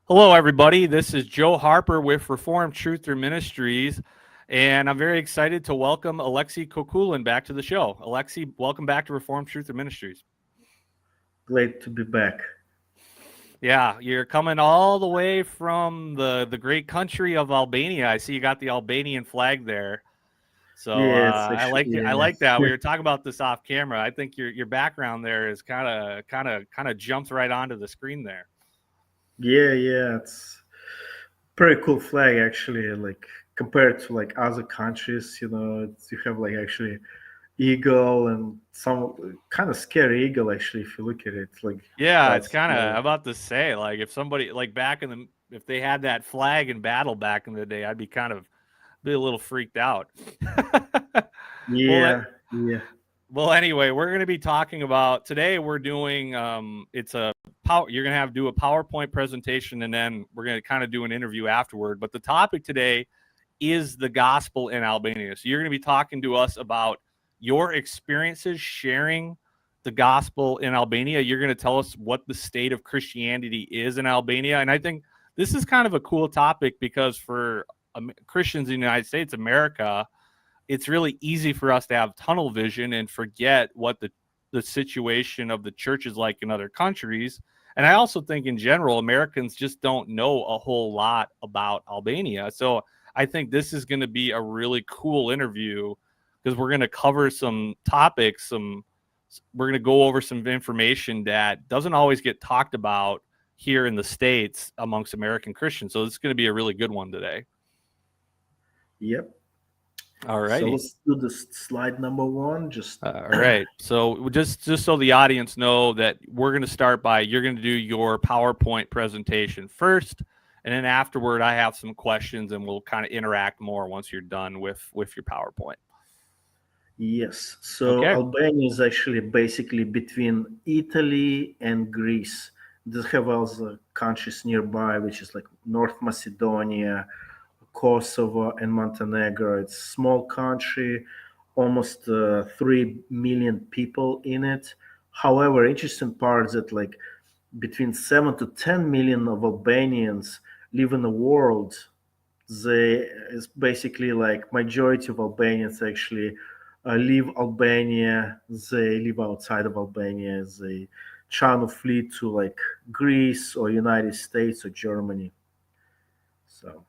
Hello, everybody. This is Joe Harper with Reformed Truther Ministries, and I'm very excited to welcome Alexei Kokoulin back to the show. Alexei, welcome back to Reformed Truther Ministries. Glad to be back. Yeah, you're coming all the way from the great country of Albania. I see you got the Albanian flag there. So Yes, I actually, like I like that. We yes. were talking about this off camera. I think your background there is kind of jumps right onto the screen there. Yeah, it's pretty cool flag actually. Like compared to like other countries, you have like actually eagle and some kind of scary eagle actually. If you look at it, like Yeah, quite it's kind of scary. about to say like if somebody like back in the if they had that flag in battle back in the day, I'd be a little freaked out. well, Yeah, yeah, well, anyway, we're going to be talking about today. We're doing it's a power. You're going to have to do a PowerPoint presentation, and then we're going to kind of do an interview afterward. But the topic today is the gospel in Albania. So you're going to be talking to us about your experiences sharing the gospel in Albania. You're going to tell us what the state of Christianity is in Albania. And I think this is kind of a cool topic because for Christians in the United States, America, it's really easy for us to have tunnel vision and forget what the situation of the church is like in other countries. And I also think in general, Americans just don't know a whole lot about Albania. So I think this is going to be a really cool interview because we're going to cover some topics, we're going to go over some information that doesn't always get talked about here in the States amongst American Christians. So it's going to be a really good one today. yep. All So righty. let's do this slide number one. Just All right. So just so the audience know that we're going to start by you're going to do your PowerPoint presentation first, and then afterward I have some questions and we'll kind of interact more once you're done with your PowerPoint. yes. So Okay. Albania is actually basically between Italy and Greece. They have also countries nearby, which is like North Macedonia, Kosovo, and Montenegro. It's a small country, almost 3 million people in it. However, interesting part is that like between 7 to 10 million of Albanians live in the world. They is basically like majority of Albanians actually leave Albania. They live outside of Albania. They try to flee to like Greece or United States or Germany. So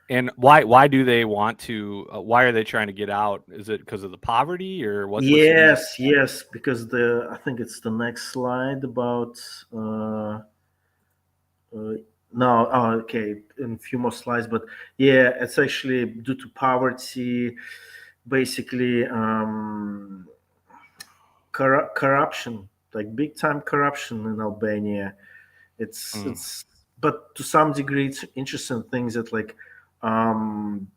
And why do they want to why are they trying to get out? Is it because of the poverty or what's the reason? yes, because the I think it's the next slide about uh, uh no, oh, okay, in a few more slides, but yeah, it's actually due to poverty, basically corruption, like big time corruption in Albania. Mm. It's but to some degree it's interesting things that like um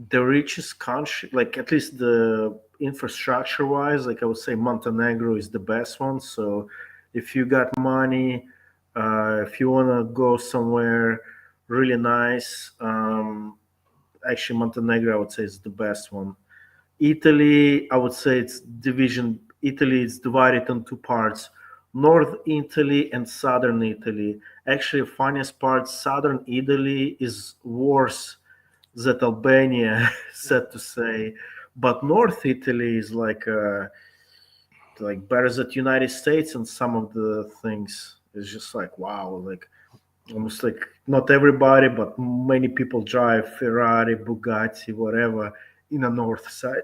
the richest country, like at least the infrastructure wise, like I would say Montenegro is the best one. So if you got money, if you want to go somewhere really nice, actually Montenegro I would say is the best one. Italy, I would say it's division. Italy is divided in two parts: North Italy and Southern Italy. Actually, funniest part, Southern Italy is worse than Albania, sad to say, but North Italy is like better than United States, and some of the things is just like wow, like almost like not everybody, but many people drive Ferrari, Bugatti, whatever in the north side.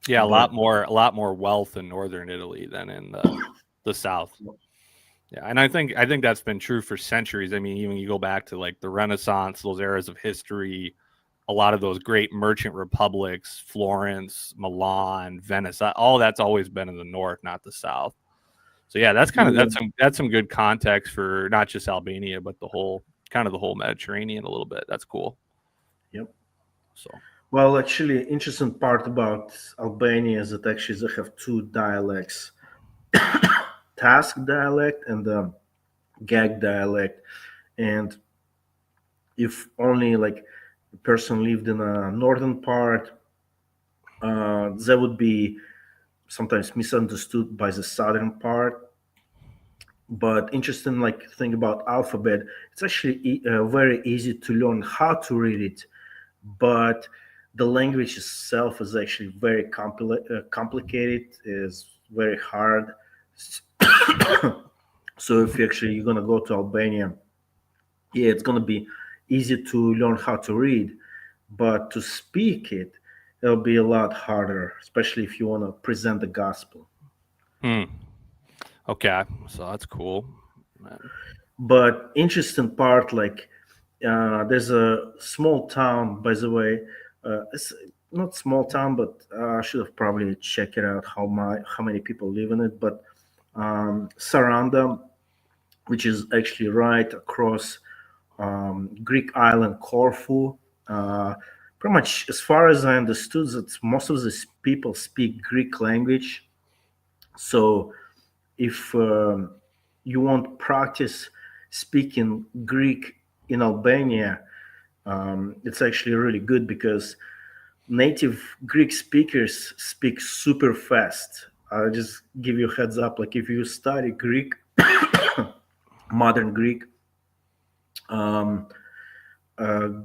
Yeah, But a lot more wealth in northern Italy than in the south. Yeah, and I think that's been true for centuries. I mean, even you go back to like the Renaissance, those eras of history, a lot of those great merchant republics, Florence, Milan, Venice, all that's always been in the north, not the south. So yeah, yeah, that's some good context for not just Albania, but the whole Mediterranean a little bit. That's cool. yep. So Well, actually, interesting part about Albania is that actually they have two dialects: task dialect and the gag dialect. And if only like the person lived in a northern part, they would be sometimes misunderstood by the southern part. But interesting, like thing about alphabet, it's actually very easy to learn how to read it, but the language itself is actually very complicated, is very hard. So if you're gonna go to Albania, yeah, it's gonna be easy to learn how to read, but to speak it, it'll be a lot harder, especially if you want to present the gospel. Hmm. Okay, so that's cool. But interesting part, like there's a small town, by the way. It's not small town, but I should have probably checked it out how many people live in it. But Saranda, which is actually right across Greek island Corfu. Uh, Pretty much, as far as I understood, that most of these people speak Greek language. So if you want practice speaking Greek in Albania, it's actually really good because native Greek speakers speak super fast. I'll just give you a heads up. Like if you study Greek, modern Greek, um,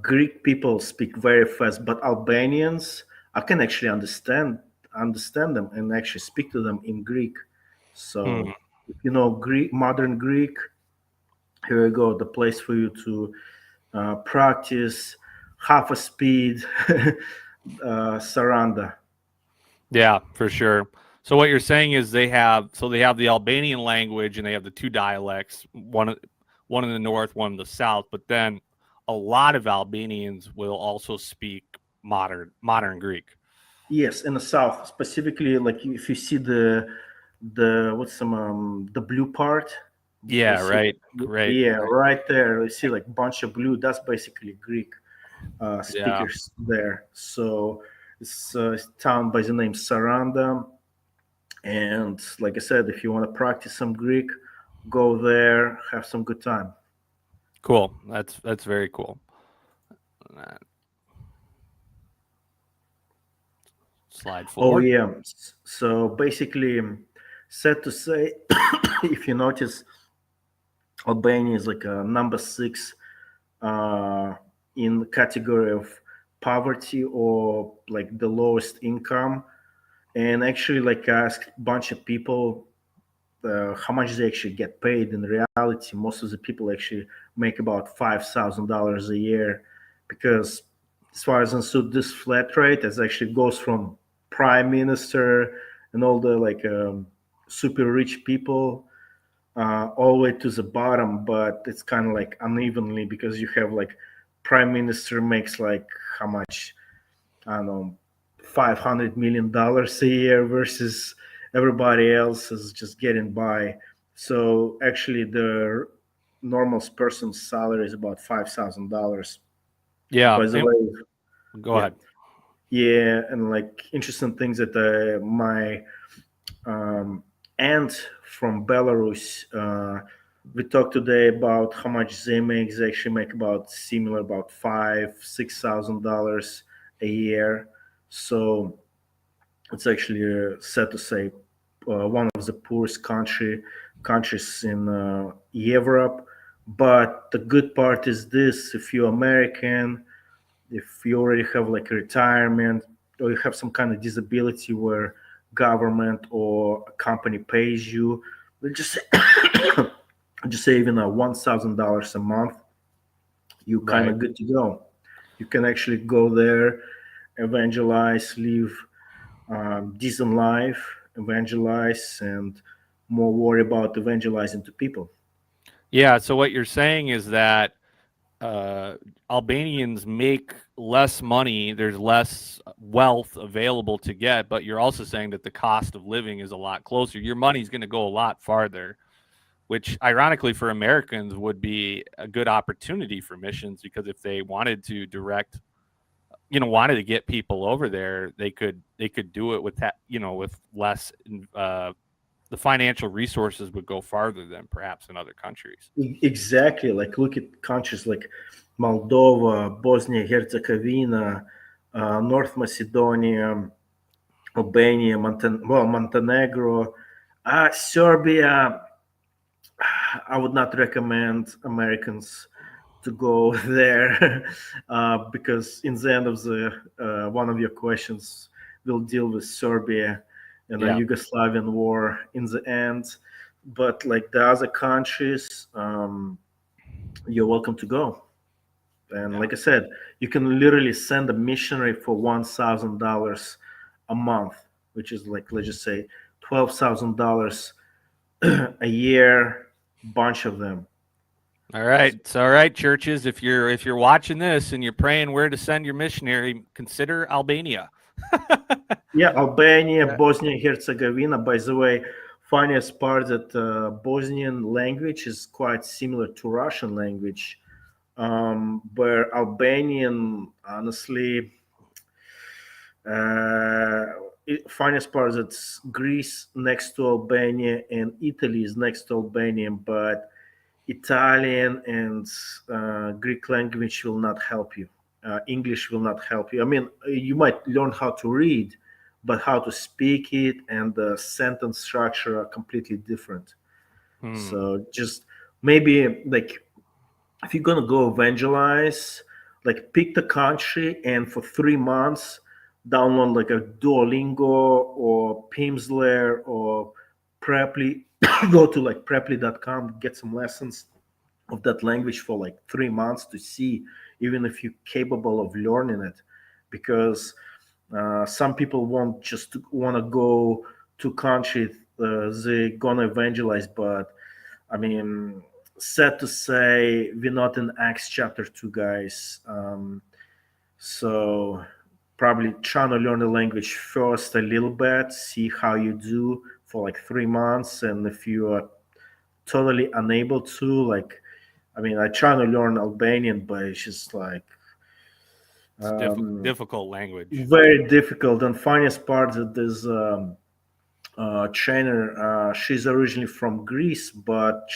Greek people speak very fast, but Albanians, I can actually understand them and actually speak to them in Greek. Hmm. So if you know Greek, modern Greek, here you go, the place for you to practice half a speed Saranda. Yeah, for sure. So what you're saying is they have the Albanian language and they have the two dialects, one in the north, one in the south, but then a lot of Albanians will also speak modern Greek. Yes, in the south, specifically, like if you see the what's some the blue part, you Yeah, see, right. Right. yeah, Right. right there. You see like bunch of blue. That's basically Greek Yeah. speakers there. So it's a town by the name Saranda, and like I said, if you want to practice some Greek, go there, have some good time. Cool. That's very cool. Uh, Slide Oh forward. yeah. So basically, sad to say, if you notice, Albania is like a number six uh, in the category of poverty or like the lowest income. And actually, like I asked a bunch of people how much they actually get paid. In reality, most of the people actually make about $5,000 a year, because as far as I understood, this flat rate as actually goes from prime minister and all the like super rich people all the way to the bottom, but it's kind of like unevenly because you have like prime minister makes like how much, I don't know, $500 million a year versus everybody else is just getting by. So actually, the normal person's salary is about $5,000. Yeah. By the way, Go yeah, ahead. yeah, and like interesting things that my um, aunt from Belarus. We talked today about how much they make. They actually make about similar, about $5,000-6,000 a year. So it's actually sad to say one of the poorest countries in Europe. But the good part is this: if you're American, if you already have like a retirement or you have some kind of disability where government or a company pays you, let's just say, just say even $1,000 a month, you kind Right. of good to go. You can actually go there, evangelize, live decent life, evangelize, and more worry about evangelizing to people. Yeah. So what you're saying is that uh, Albanians make less money. There's less wealth available to get, but you're also saying that the cost of living is a lot closer. Your money's going to go a lot farther, which ironically for Americans would be a good opportunity for missions because if they wanted to direct, wanted to get people over there, they could do it with that, with less. The financial resources would go farther than perhaps in other countries. Exactly. Like look at countries like Moldova, Bosnia, Herzegovina, North Macedonia, Albania, Montenegro, Serbia. I would not recommend Americans to go there because in the end of the one of your questions will deal with Serbia and the Yeah. Yugoslavian war in the end. But like the other countries, you're welcome to go. And Yeah. like I said, you can literally send a missionary for $1,000 a month, which is like, let's just say $12,000 a year, bunch of them. All right. So, all right, churches, if you're watching this and you're praying where to send your missionary, consider Albania. Yeah, Albania, Yeah. Bosnia Herzegovina. By the way, funniest part that Bosnian language is quite similar to Russian language, where Albanian, honestly, uh, funniest part is that Greece next to Albania and Italy is next to Albania, but Italian and Greek language will not help you. English will not help you. I mean, you might learn how to read, but how to speak it and the sentence structure are completely different. Hmm. So just maybe like if you're gonna go evangelize, like pick the country and for 3 months download like a Duolingo or Pimsleur or Preply. Go to like preply.com, get some lessons of that language for like 3 months to see even if you're capable of learning it, because some people won't just want to go to country they gonna evangelize, but I mean, sad to say, we're not in Acts chapter 2, guys. So probably trying to learn the language first a little bit, see how you do for like 3 months, and if you are totally unable to, like, I mean, I try to learn Albanian, but it's just like It's difficult language. very difficult. And funniest part that there's trainer. She's originally from Greece, but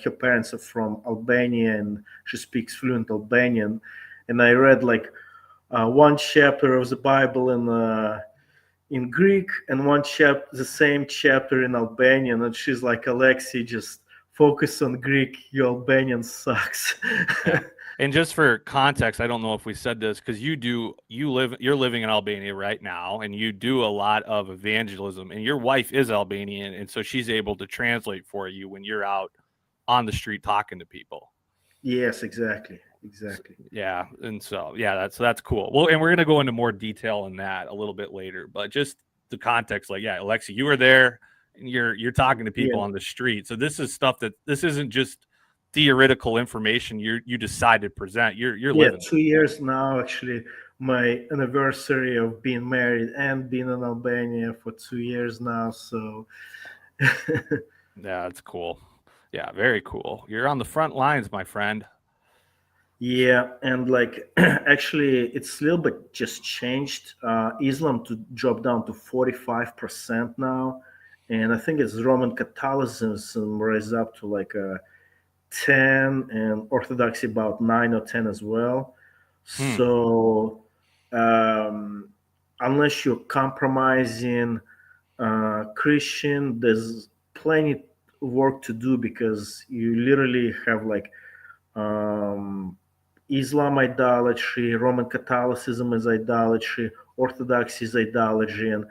her parents are from Albania, and she speaks fluent Albanian. And I read like one chapter of the Bible in Greek and one chapter, the same chapter in Albanian, and she's like, Alexei, just focus on Greek. Your Albanian sucks. Yeah. And just for context, I don't know if we said this because you're living in Albania right now, and you do a lot of evangelism, and your wife is Albanian, and so she's able to translate for you when you're out on the street talking to people. Yes, exactly, exactly. Yeah, and so yeah, that's cool. Well, and we're gonna go into more detail on that a little bit later, but just the context, like yeah, Alexi, you were there, and you're talking to people Yeah, on the street, so this is stuff that this isn't just theoretical information you decide to present. You're yeah. living 2 years now, actually, my anniversary of being married and being in Albania for 2 years now. So it. Yeah, that's cool. Yeah, very cool. You're on the front lines, my friend. yeah, and like actually, it's a little bit just changed. Islam to drop down to 45% now, and I think it's Roman Catholicism raised up to like a 10, and Orthodoxy about 9 or 10 as well. Hmm. So um, unless you're compromising Christian, there's plenty work to do because you literally have like um, Islam idolatry, Roman Catholicism is idolatry, Orthodoxy is idolatry, and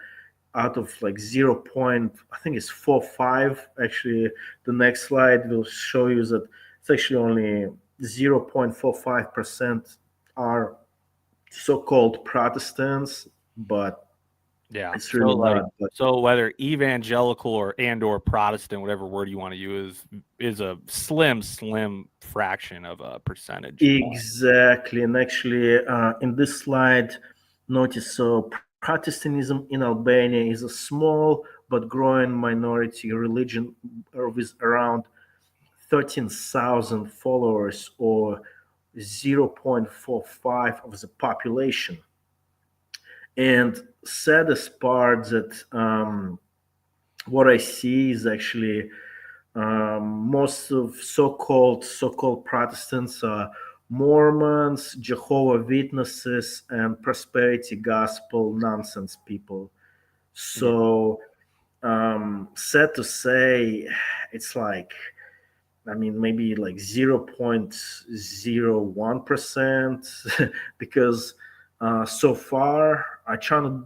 out of like 0 point, I think it's 4.5. Actually, the next slide will show you that it's actually only 0.45% are so-called Protestants, but Yeah. it's So really like not. But so whether evangelical or Protestant, whatever word you want to use, is a slim fraction of a percentage point. exactly, and actually, in this slide, notice so Protestantism in Albania is a small but growing minority religion with around 13,000 followers or 0.45 of the population. And saddest part that what I see is actually most of so-called Protestants are Mormons, Jehovah Witnesses, and prosperity gospel nonsense people. Yeah. So Sad to say, it's like, I mean, maybe like 0.01% because so far I try to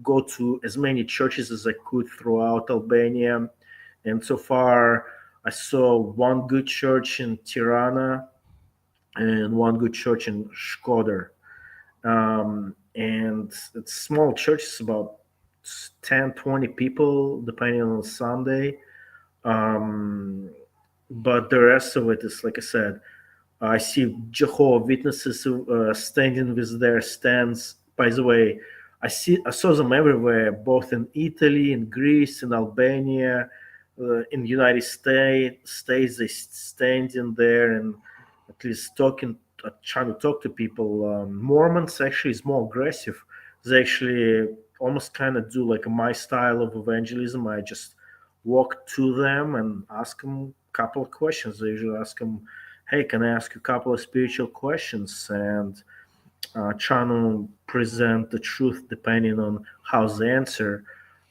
go to as many churches as I could throughout Albania. And so far I saw one good church in Tirana and one good church in Shkodër. And it's small churches, about 10, 20 people, depending on Sunday. Um, but the rest of it is, like I said, I see Jehovah Witnesses standing with their stands. By the way, I saw them everywhere, both in Italy, in Greece, in Albania, in United States. They standing there and at least trying to talk to people. Mormons actually is more aggressive. They actually almost kind of do like my style of evangelism. I just walk to them and ask them a couple of questions. I usually ask them, hey, can I ask you a couple of spiritual questions? And trying to present the truth depending on how they answer.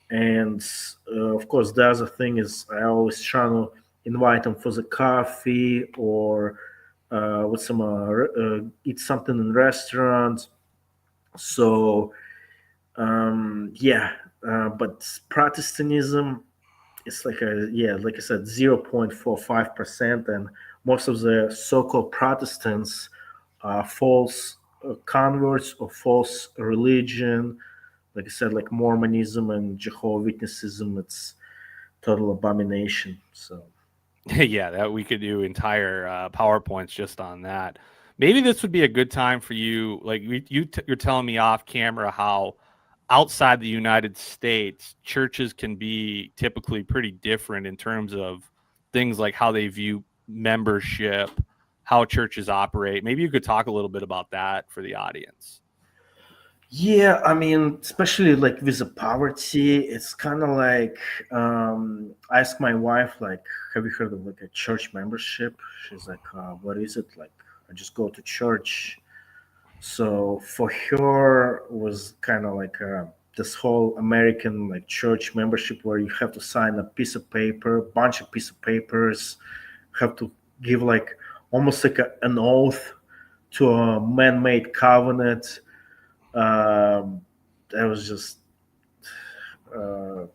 And of course, the other thing is I always try to invite them for the coffee or with some eat something in restaurants. So yeah, but Protestantism, it's like like I said, 0.45%, and most of the so-called Protestants are false converts or false religion. Like I said, like Mormonism and Jehovah Witnessism, it's total abomination. So Yeah, that we could do entire PowerPoints just on that. Maybe this would be a good time for you. Like you're telling me off camera how outside the United States, churches can be typically pretty different in terms of things like how they view membership, how churches operate. Maybe you could talk a little bit about that for the audience. yeah, I mean, especially like with the poverty, it's kind of like I asked my wife, like, have you heard of like a church membership? She's like, what is it? Like, I just go to church. So for her was kind of like this whole American like church membership where you have to sign a piece of paper, bunch of piece of papers, have to give like almost like an oath to a man-made covenant. That was just uh,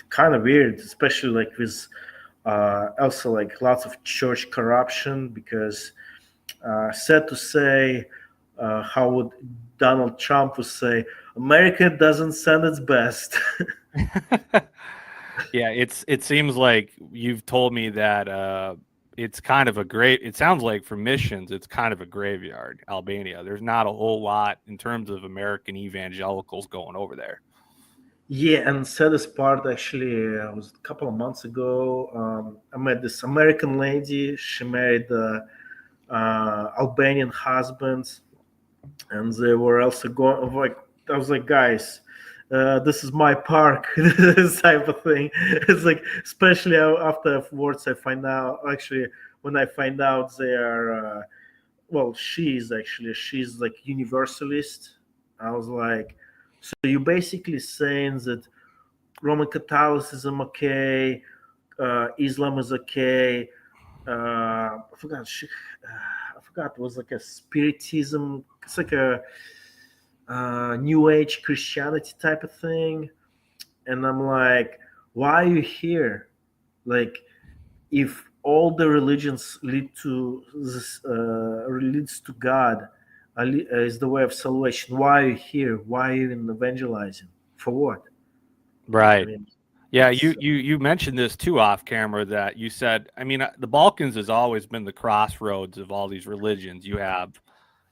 kind of weird, especially like with also like lots of church corruption because sad to say, how would Donald Trump would say, America doesn't send its best. Yeah, it seems like you've told me that it's kind of a great it sounds like for missions it's kind of a graveyard, Albania. There's not a whole lot in terms of American evangelicals going over there. Yeah, and saddest part actually was a couple of months ago. I met this American lady. She married Albanian husband, and they were also going like I was like, guys, this is my park, this type of thing. It's like, especially afterwards, I find out actually when I find out they are. Well, she's like universalist. I was like, so you basically saying that Roman Catholicism okay, Islam is okay. I forgot. I forgot. It was like a spiritism. It's like a New Age Christianity type of thing. And I'm like, why are you here? Like, if all the religions lead to this, leads to God, is the way of salvation. Why are you here? Why are you even evangelizing? For what? I Right. mean, Yeah, you it's you you mentioned this too off camera that you said, I mean, the Balkans has always been the crossroads of all these religions. You have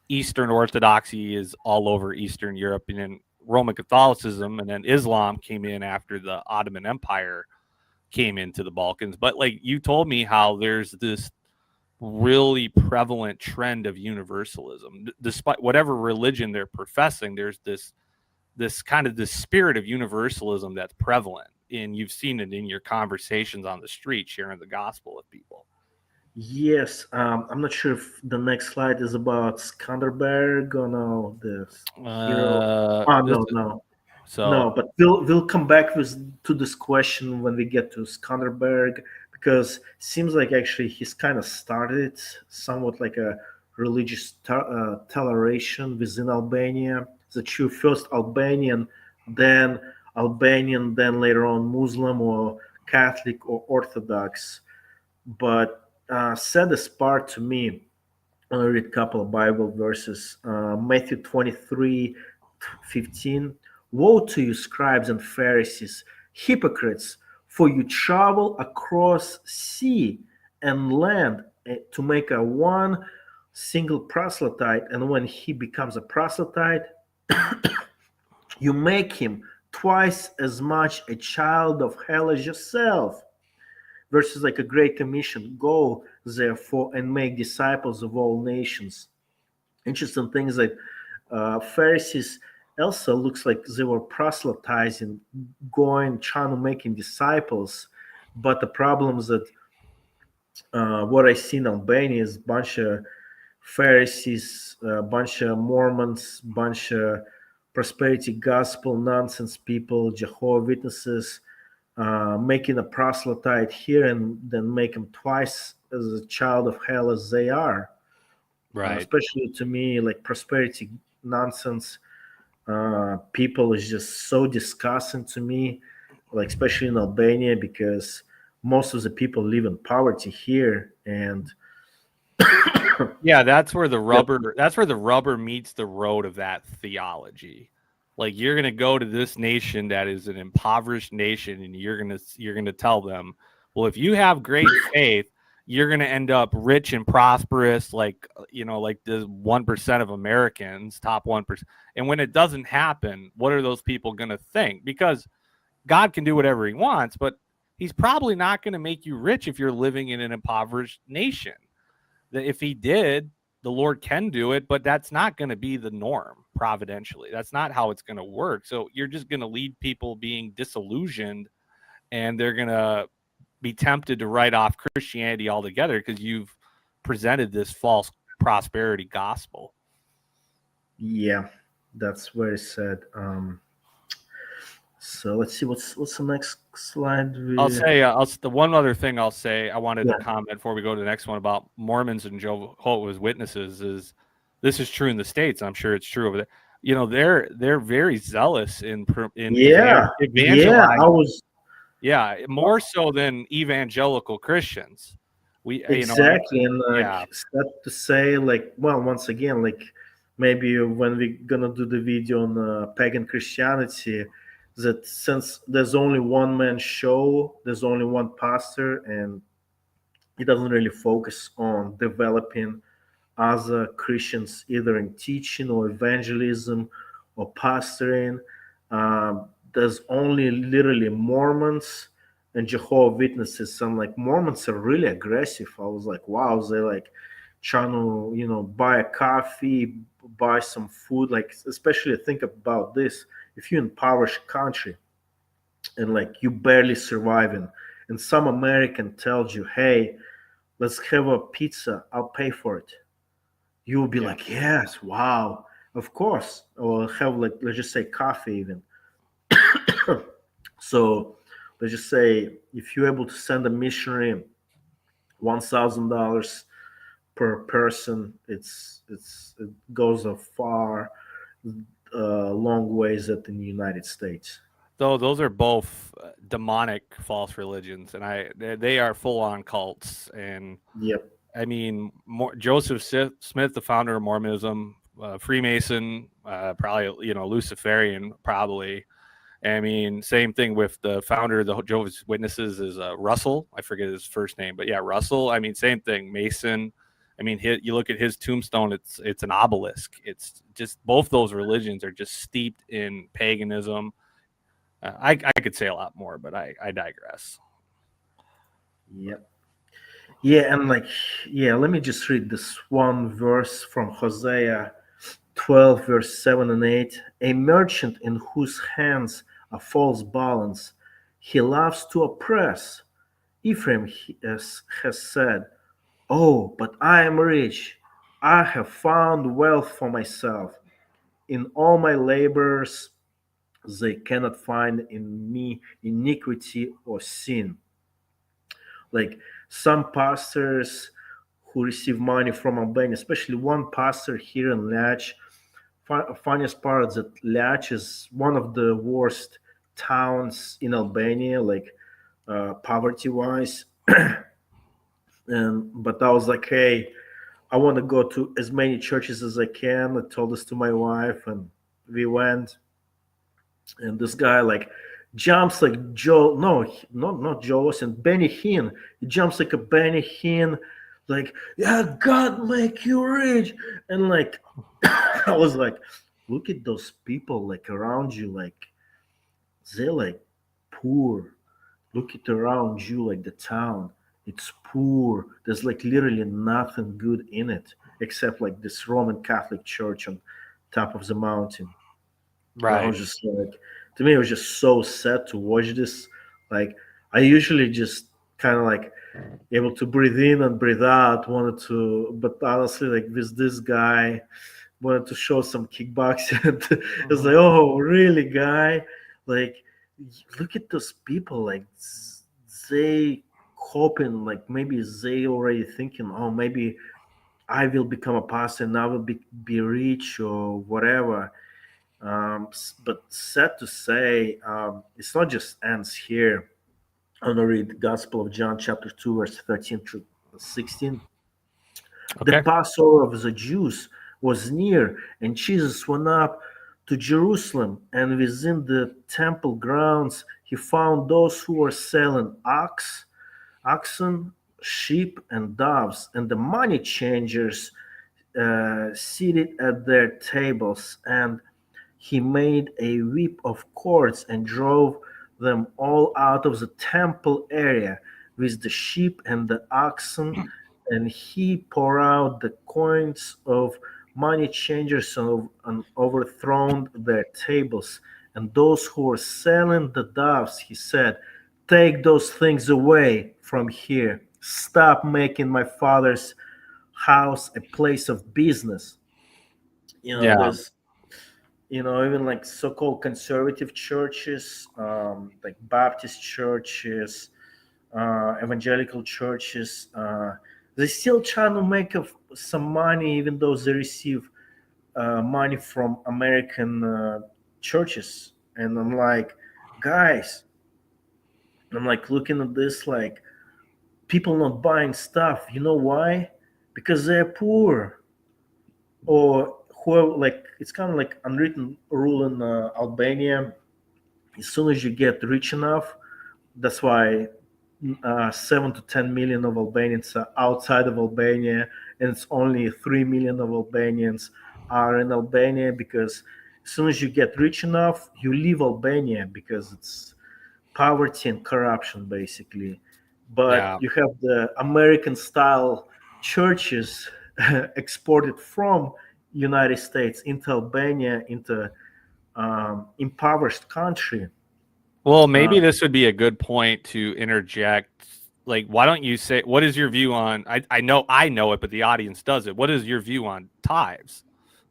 Eastern Orthodoxy is all over Eastern Europe, and then Roman Catholicism, and then Islam came in after the Ottoman Empire came into the Balkans. But like you told me how there's this really prevalent trend of universalism. Despite whatever religion they're professing, there's this kind of this spirit of universalism that's prevalent. And you've seen it in your conversations on the street, sharing the gospel with people. yes. I'm not sure if the next slide is about Skanderberg or no, the hero. Oh This no, no. So No, but we'll come back to this question when we get to Skanderberg, because seems like actually he's kind of started somewhat like a religious toleration within Albania. That you first Albanian, then later on Muslim or Catholic or Orthodox. But saddest part to me, I'll read a couple of Bible verses. Matthew 23:15. Woe to you, scribes and Pharisees, hypocrites, for you travel across sea and land to make a one single proselyte, and when he becomes a proselyte, you make him twice as much a child of hell as yourself. Versus like a great commission, go therefore and make disciples of all nations. Interesting things like Pharisees also looks like they were proselytizing, going, trying to making disciples. But the problem is that what I see in Albania is a bunch of Pharisees, a bunch of Mormons, bunch of prosperity gospel nonsense people, Jehovah Witnesses, making a proselyte here and then make them twice as a child of hell as they are. right. Especially to me, like prosperity nonsense people is just so disgusting to me, like especially in Albania, because most of the people live in poverty here, and Yeah, that's where the rubber meets the road of that theology. Like you're going to go to this nation that is an impoverished nation and you're going to tell them, "Well, if you have great faith, you're going to end up rich and prosperous like, like the 1% of Americans, top 1%." And when it doesn't happen, what are those people going to think? Because God can do whatever he wants, but he's probably not going to make you rich if you're living in an impoverished nation. That if he did, the Lord can do it, but that's not going to be the norm providentially. That's not how it's going to work. So you're just going to lead people being disillusioned, and they're going to be tempted to write off Christianity altogether because you've presented this false prosperity gospel. yeah, that's very sad. So let's see what's the next slide. I'll say the one other thing I'll say I wanted Yeah. to comment before we go to the next one about Mormons and Jehovah's Witnesses is this is true in the States. I'm sure it's true over there. They're very zealous in Yeah, I evangelizing. was Yeah, more so than evangelical Christians. exactly, and Yeah, sad to say, like, well, once again, like maybe when we're gonna do the video on pagan Christianity, that since there's only one man show, there's only one pastor, and he doesn't really focus on developing other Christians either in teaching or evangelism or pastoring. There's only literally Mormons and Jehovah Witnesses, and like Mormons are really aggressive. I was like, wow, they're like trying to, buy a coffee, buy some food. Like, especially think about this: if you're in impoverished country and like you barely surviving, and some American tells you, "Hey, let's have a pizza. I'll pay for it." You will be yeah, like, yes, wow, of course. Or have like, let's just say coffee even. So let's just say if you're able to send a missionary $1,000 per person, it goes a far long ways at in the United States. though those are both demonic false religions, and they are full on cults. And Yep. I mean, Joseph Smith, the founder of Mormonism, Freemason, probably Luciferian, probably. I mean, same thing with the founder of the Jehovah's Witnesses is Russell. I forget his first name, but yeah, Russell. I mean, same thing. Mason. I mean, you look at his tombstone; it's an obelisk. It's just both those religions are just steeped in paganism. I could say a lot more, but I digress. Yep. Yeah, and like, yeah, let me just read this one verse from Hosea 12, verse 7 and 8. A merchant in whose hands a false balance, he loves to oppress. Ephraim has said, oh, but I am rich. I have found wealth for myself. In all my labors, they cannot find in me iniquity or sin. Like some pastors who receive money from Albania, especially one pastor here in Lach. Funniest part is that Lach is one of the worst towns in Albania, like poverty wise. And but I was like, hey, I want to go to as many churches as I can. I told this to my wife, and we went. And this guy like jumps like Joe, no, not Joe and Benny Hinn. He jumps like a Benny Hinn, like, yeah, God make you rich. And like I was like, look at those people like around you, like they're like poor. Look at around you, like the town. It's poor. There's like literally nothing good in it except like this Roman Catholic church on top of the mountain. And I Right. was just like, to me, it was just so sad to watch this. Like, I usually just kind of like able to breathe in and breathe out, wanted to, but honestly, like with this guy, wanted to show some kickboxing. It's Mhm. like, oh, really, guy? Like, look at those people. Like, they hoping, like, maybe they already thinking, oh, maybe I will become a pastor and I will be rich or whatever. But sad to say, it's not just ends here. I'm going to read the Gospel of John, chapter 2, verse 13 through 16. The Okay. Passover of the Jews was near, and Jesus went up to Jerusalem. And within the temple grounds, he found those who were selling oxen, sheep, and doves, and the money changers seated at their tables. And he made a whip of cords and drove them all out of the temple area with the sheep and the oxen, and he poured out the coins of money changers and overthrown their tables. And those who were selling the doves, he said, take those things away from here. Stop making my father's house a place of business. Yeah. There's even like so-called conservative churches, like Baptist churches, evangelical churches, they still trying to make some money, even though they receive money from American churches. And I'm like, guys, I'm like looking at this, like people not buying stuff. You know why? Because they're poor, or who like it's kind of like unwritten rule in Albania. As soon as you get rich enough, that's why 7 to 10 million of Albanians are outside of Albania, and it's only 3 million of Albanians are in Albania, because as soon as you get rich enough, you leave Albania because it's poverty and corruption, basically. But Yeah. you have the American style churches exported from United States into Albania, into impoverished country. Well, Uh, maybe this would be a good point to interject. Like, why don't you say, what is your view on, I know it, but the audience does it. What is your view on tithes?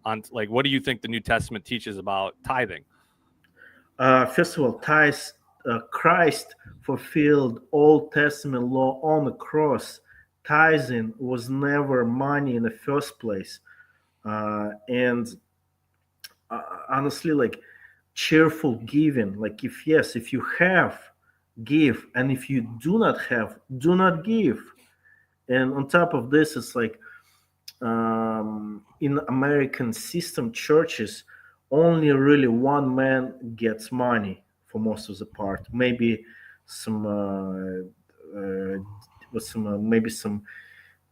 On like, what do you think the New Testament teaches about tithing? First of all, Christ fulfilled Old Testament law on the cross. Tithing was never money in the first place. And honestly, like cheerful giving, like if you have, give, and if you do not have, do not give. And on top of this, it's like in American system churches, only really one man gets money for most of the part. Maybe some, maybe some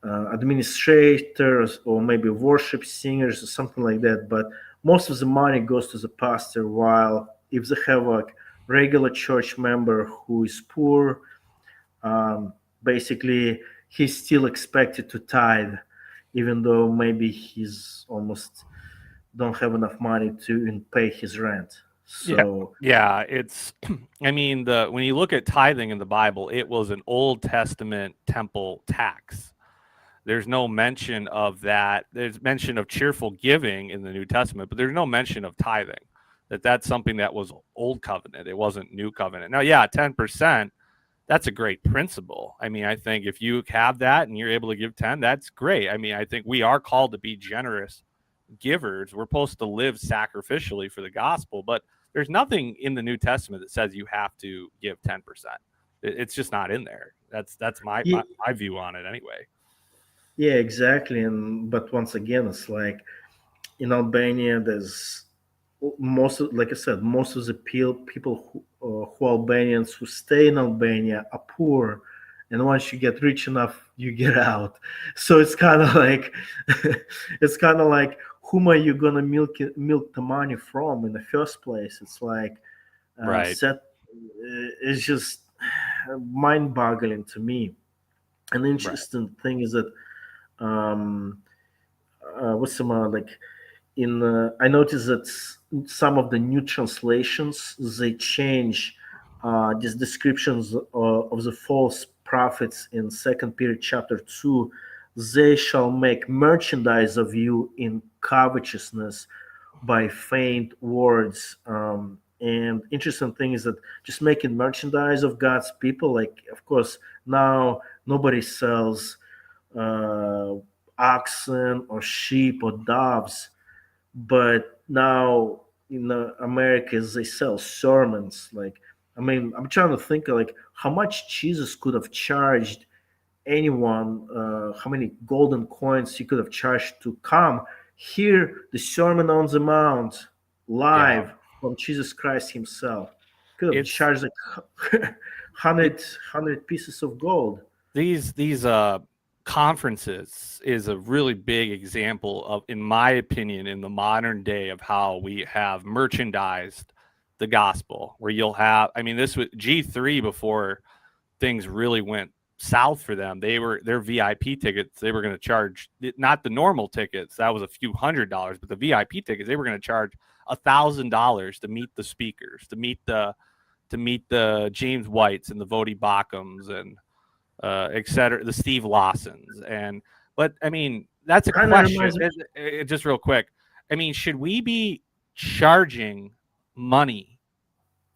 administrators, or maybe worship singers or something like that. But most of the money goes to the pastor. While if they have a regular church member who is poor, um, basically he's still expected to tithe, even though maybe he's almost don't have enough money to even pay his rent. Yeah. So Yeah, it's I mean, the when you look at tithing in the Bible, it was an Old Testament temple tax. There's no mention of that. There's mention of cheerful giving in the New Testament, but there's no mention of tithing. That's something that was old covenant. It wasn't new covenant. Now, yeah, 10%, that's a great principle. I mean, I think if you have that and you're able to give 10, that's great. I mean, I think we are called to be generous givers. We're supposed to live sacrificially for the gospel, but there's nothing in the New Testament that says you have to give 10%. It's just not in there. That's my view on it anyway. Yeah, exactly. And but once again, it's like in Albania, there's like I said, most of the people who Albanians who stay in Albania are poor, and once you get rich enough, you get out. So it's kind of like, it's kind of like, whom are you gonna milk the money from in the first place? It's like, Right. it's just mind-boggling to me. An Right. interesting thing is that um, what's some like in I noticed that some of the new translations they change these descriptions of the false prophets in Second Peter chapter 2. They shall make merchandise of you in covetousness by faint words. And interesting thing is that just making merchandise of God's people, like of course now nobody sells uh, oxen or sheep or doves, but now in America they sell sermons. Like, I mean, I'm trying to think like how much Jesus could have charged anyone, how many golden coins he could have charged to come hear the Sermon on the Mount Yeah. live from Jesus Christ himself. Could have It's charged like it 100 pieces of gold. these conferences is a really big example of, in my opinion, in the modern day, of how we have merchandised the gospel, where you'll have, I mean, this was G3 before things really went south for them. Their VIP tickets, they were going to charge, not the normal tickets, that was a few $100s, but the VIP tickets, they were going to charge $1,000 to meet the speakers, to meet the James Whites and the Vodi Bachums and et cetera, the Steve Lawsons. But I mean, that's a Kind of question. reminds me. Just real quick. I mean, should we be charging money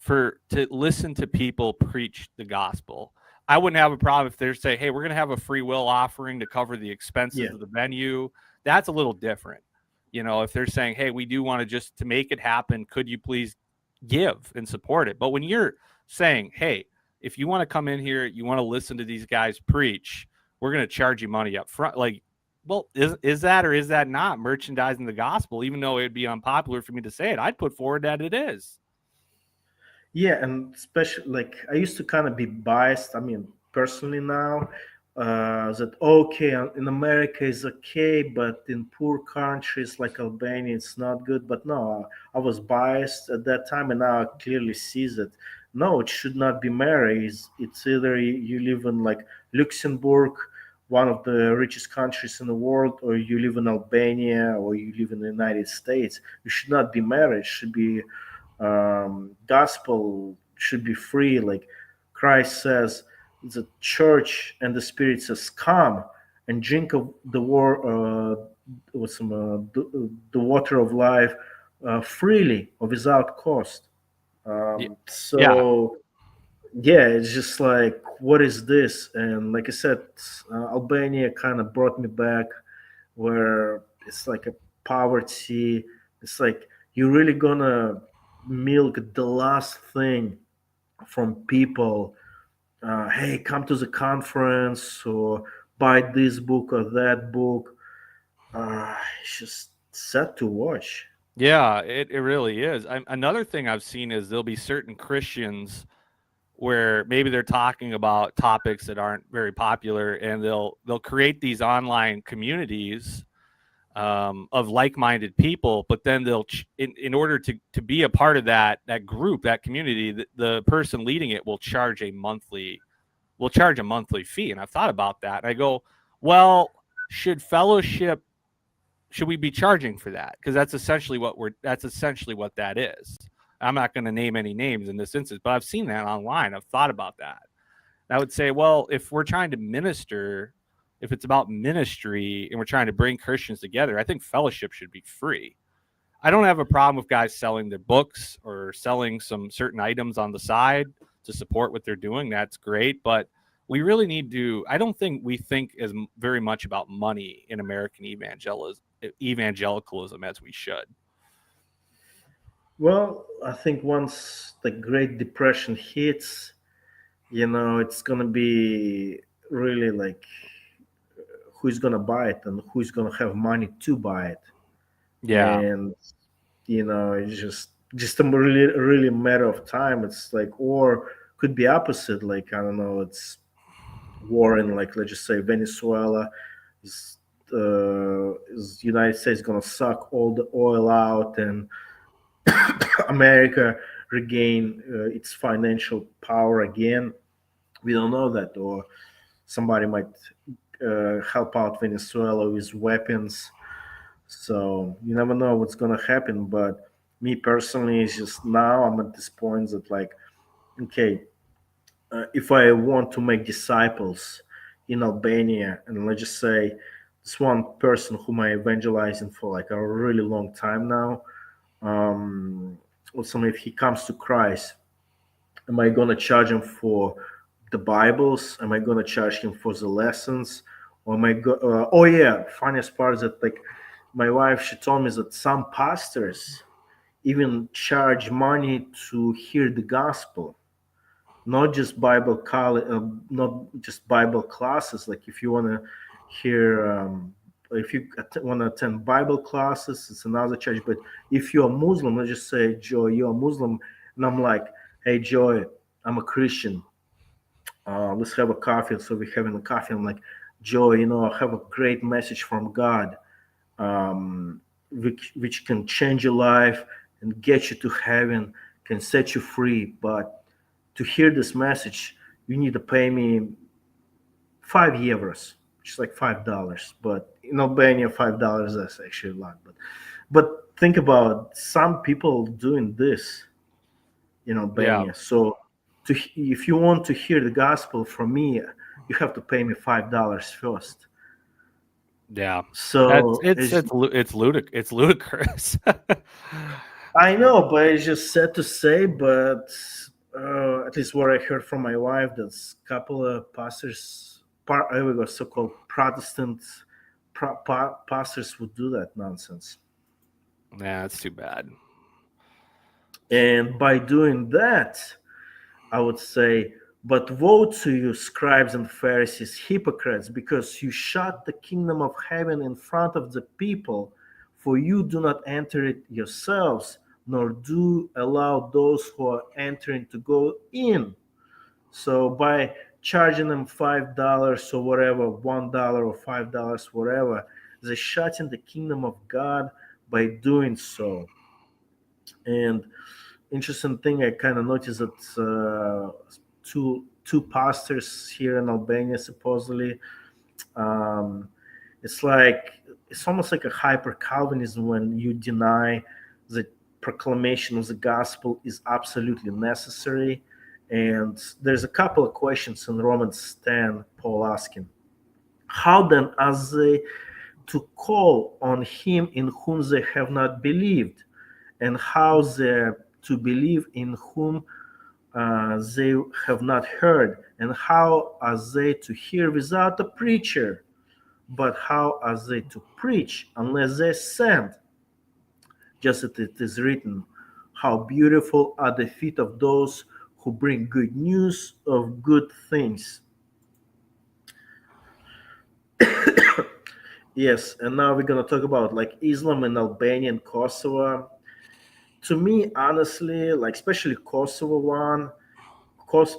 to listen to people preach the gospel? I wouldn't have a problem if they're saying, hey, we're going to have a free will offering to cover the expenses Yeah. of the venue. That's a little different. If they're saying, hey, we do want to, just to make it happen, could you please give and support it? But when you're saying, hey, if you want to come in here, you want to listen to these guys preach, we're going to charge you money up front. Like, well, is that or is that not merchandising the gospel? Even though it would be unpopular for me to say it, I'd put forward that it is. Yeah, and especially like I used to kind of be biased. I mean, personally now, that okay in America is okay, but in poor countries like Albania it's not good. But no, I was biased at that time, and now I clearly see that no, it should not be married. It's either you live in like Luxembourg, one of the richest countries in the world, or you live in Albania, or you live in the United States. You should not be married. It should be gospel should be free. Like Christ says, the church and the spirit says, "Come and drink of the the water of life freely or without cost." Yeah. So yeah, it's just like, what is this? And like I said, Albania kind of brought me back where it's like a poverty. It's like you're really gonna milk the last thing from people. Hey, come to the conference or buy this book or that book. It's just sad to watch. Yeah, it really is. Another thing I've seen is there'll be certain Christians where maybe they're talking about topics that aren't very popular, and they'll create these online communities of like-minded people, but then they'll in order to be a part of that group, that community, the person leading it will charge a monthly fee. And I've thought about that, and I go, well, should we be charging for that? Because that's essentially what that is. I'm not going to name any names in this instance, but I've seen that online. I've thought about that. And I would say, well, if we're trying to minister, if it's about ministry and we're trying to bring Christians together, I think fellowship should be free. I don't have a problem with guys selling their books or selling some certain items on the side to support what they're doing. That's great, but we really need to. I don't think we think as very much about money in American evangelicalism as we should. Well, I think once the Great Depression hits, it's gonna be really like who's gonna buy it and who's gonna have money to buy it, Yeah, and it's just a really matter of time. It's like, or could be opposite. Like, I don't know, it's war in, like, let's just say Venezuela. Is United States gonna suck all the oil out and America regain its financial power again? We don't know that, or somebody might help out Venezuela with weapons. So you never know what's gonna happen. But me personally, it's just now I'm at this point that, like, okay, if I want to make disciples in Albania, and let's just say this one person whom I evangelizing for like a really long time now, also if he comes to Christ, am I gonna charge him for the Bibles? Am I gonna charge him for the lessons? Or am I oh yeah, funniest part is that, like, my wife, she told me that some pastors even charge money to hear the gospel, not just not just Bible classes. Like, if you want to hear, if you want to attend Bible classes, it's another charge. But if you're a Muslim, let's just say, Joy, you're a Muslim, and I'm like, hey, Joy, I'm a Christian. Let's have a coffee. So we're having a coffee. I'm like, Joy, I have a great message from God, which can change your life and get you to heaven, can set you free. But to hear this message, you need to pay me 5 euros, which is like $5. But in Albania, $5 is actually a lot. But think about some people doing this in yeah, Albania. So if you want to hear the gospel from me, you have to pay me $5 first. yeah. That's So it's ludicrous. I know, but it's just sad to say. But at least what I heard from my wife, there's a couple of pastors, so-called Protestant pastors would do that nonsense. Yeah, that's too bad. And by doing that, I would say, but woe to you, scribes and Pharisees, hypocrites, because you shut the kingdom of heaven in front of the people, for you do not enter it yourselves, nor do allow those who are entering to go in. So by charging them $5 or whatever, $1 or $5, whatever, they're shutting the kingdom of God by doing so. And interesting thing, I kind of noticed that two pastors here in Albania supposedly, um, it's almost like a hyper Calvinism when you deny the proclamation of the gospel is absolutely necessary. And there's a couple of questions in Romans 10, Paul asking, how then are they to call on him in whom they have not believed? And how they to believe in whom they have not heard? And how are they to hear without a preacher? But how are they to preach unless they send? Just as it is written, how beautiful are the feet of those who bring good news of good things. Yes, and now we're going to talk about, like, Islam in Albania and Kosovo. To me, honestly, like, especially Kosovo one,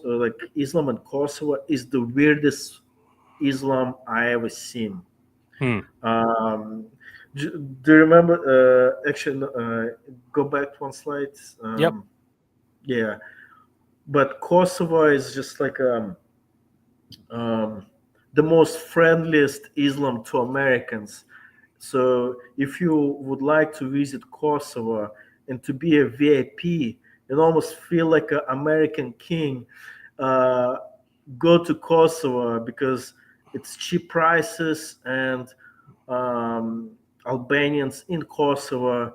like Islam in Kosovo is the weirdest Islam I ever seen. Hmm. Um, do you remember? Actually, go back one slide. Yep. Yeah, but Kosovo is just like um, the most friendliest Islam to Americans. So if you would like to visit Kosovo and to be a VIP and almost feel like an American king, uh, go to Kosovo because it's cheap prices, and um, Albanians in Kosovo,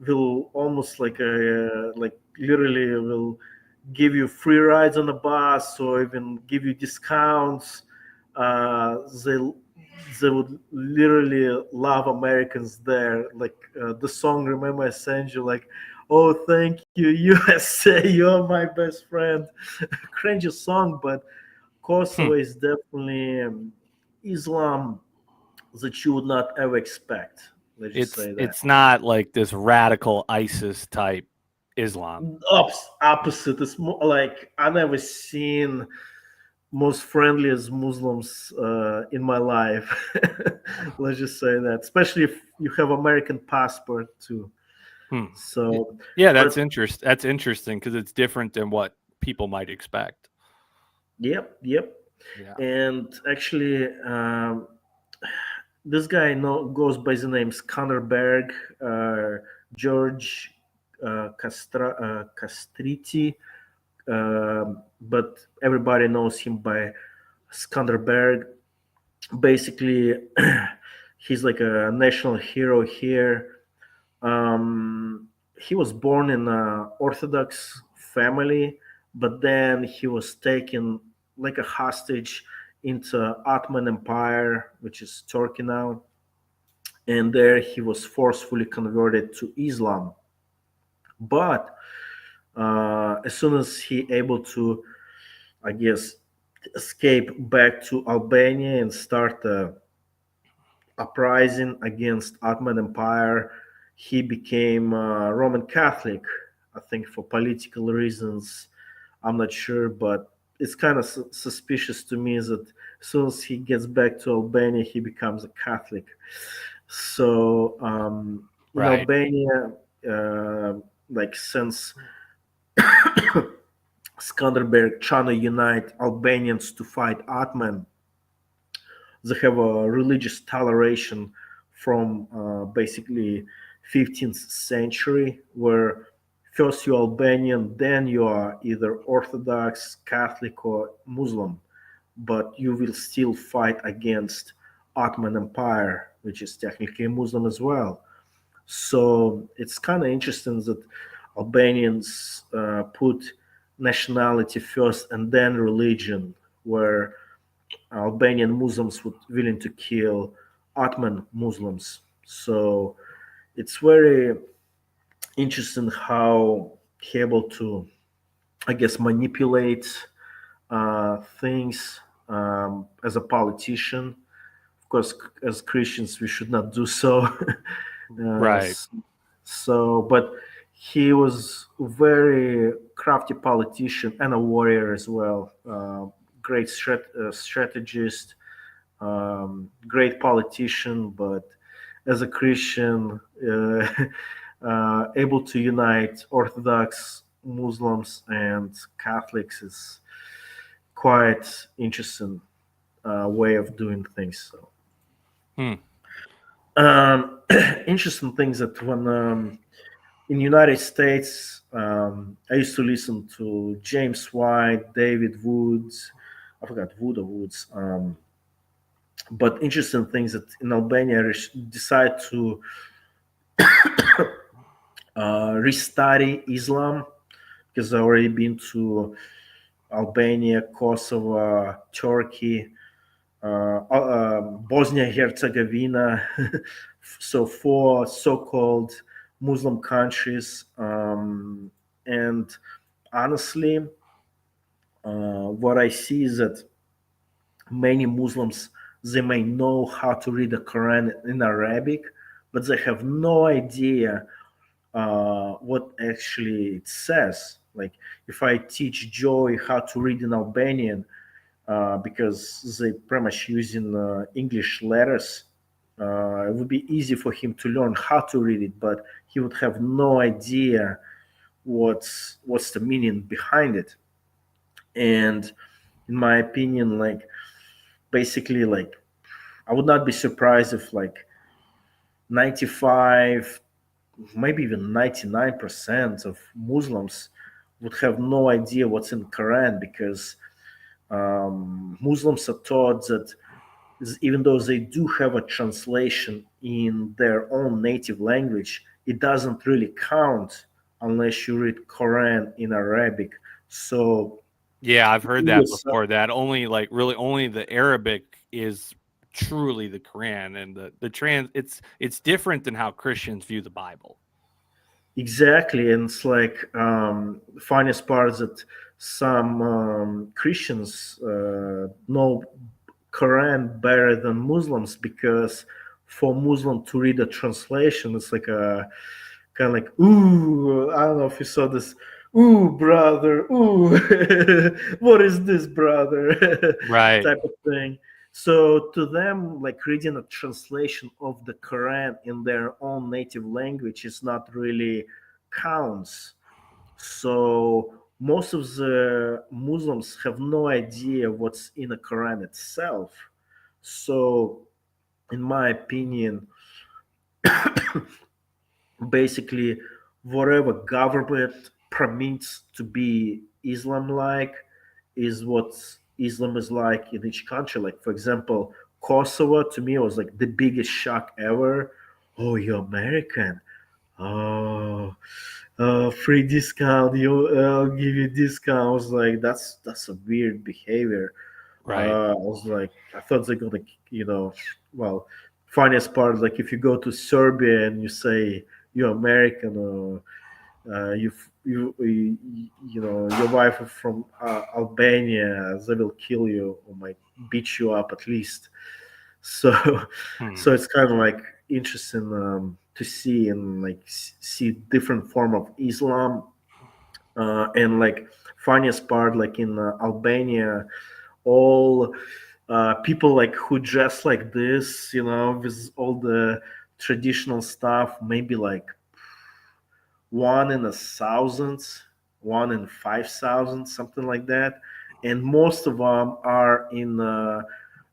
will almost like literally will give you free rides on the bus or even give you discounts. Uh, they they would literally love Americans there. Like the song "Remember I Sent You," like, "Oh, thank you, USA, you're my best friend." Cringy song, but Kosovo Hmm. is definitely Islam that you would not ever expect. Let's just say that. It's not like this radical ISIS type Islam. Opposite. It's more like I never seen most friendliest Muslims in my life. Let's just say that, especially if you have American passport too. Hmm. So, Yeah, but that's interesting because it's different than what people might expect. yep. Yeah. And actually, this guy goes by the name Skanderberg, George Castriti, but everybody knows him by Skanderberg. Basically, he's like a national hero here. He was born in an Orthodox family, but then he was taken like a hostage into Ottoman Empire, which is Turkey now, and there he was forcefully converted to Islam. But as soon as he able to, I guess, escape back to Albania and start a uprising against Ottoman Empire, he became a Roman Catholic. I think for political reasons, I'm not sure, but it's kind of suspicious to me that as soon as he gets back to Albania, he becomes a Catholic. So in Right. Albania, uh, like since Skanderberg trying to unite Albanians to fight Ottoman, they have a religious toleration from basically 15th century, where first you're Albanian, then you are either Orthodox, Catholic, or Muslim, but you will still fight against Ottoman Empire, which is technically Muslim as well. So it's kind of interesting that Albanians put nationality first and then religion, where Albanian Muslims would willing to kill Ottoman Muslims. So it's very interesting how he able to, I guess, manipulate things as a politician. Of course, as Christians, we should not do so. uh, Right. so, but he was a very crafty politician and a warrior as well. Great strategist, great politician, but as a Christian, able to unite Orthodox Muslims and Catholics is quite interesting way of doing things. So, Hmm. um, interesting things that when in United States, I used to listen to James White, David Woods. I forgot Wood or Woods. But interesting things that in Albania decide to restudy Islam because I've already been to Albania, Kosovo, Turkey, Bosnia Herzegovina. So four so-called Muslim countries, and honestly, what I see is that many Muslims, they may know how to read the Quran in Arabic, but they have no idea what actually it says. Like if I teach Joey how to read in Albanian, because they pretty much using English letters, it would be easy for him to learn how to read it, but he would have no idea what's the meaning behind it. And in my opinion, like basically, like I would not be surprised if like 95, maybe even 99% of Muslims would have no idea what's in Quran because Muslims are taught that even though they do have a translation in their own native language, it doesn't really count unless you read Quran in Arabic. So Yeah, I've heard that yes, before. That only like really only the Arabic is truly the Quran, and the trans it's different than how Christians view the Bible. exactly, and it's like the funniest part is that some Christians know Quran better than Muslims, because for Muslim to read a translation, it's like a kind of like, ooh, I don't know if you saw this. Ooh, brother, ooh, what is this, brother? Right. Type of thing. So to them, like reading a translation of the Quran in their own native language is not really counts. So most of the Muslims have no idea what's in the Quran itself. So, in my opinion, basically, whatever government permits to be Islam-like is what Islam is like in each country. Like, for example, Kosovo to me was like the biggest shock ever. Oh, you're American. Oh, free discount. I'll give you discount. I was like, that's a weird behavior. Right. I was like, I thought they're gonna, well, funniest part is like if you go to Serbia and you say you're American, or your wife is from Albania, they will kill you or might beat you up at least. So, Hmm. so it's kind of like interesting to see and like see different form of Islam, and like funniest part, like in Albania, all people like who dress like this, with all the traditional stuff, maybe like one in 1,000, 1 in 5,000, something like that, and most of them are in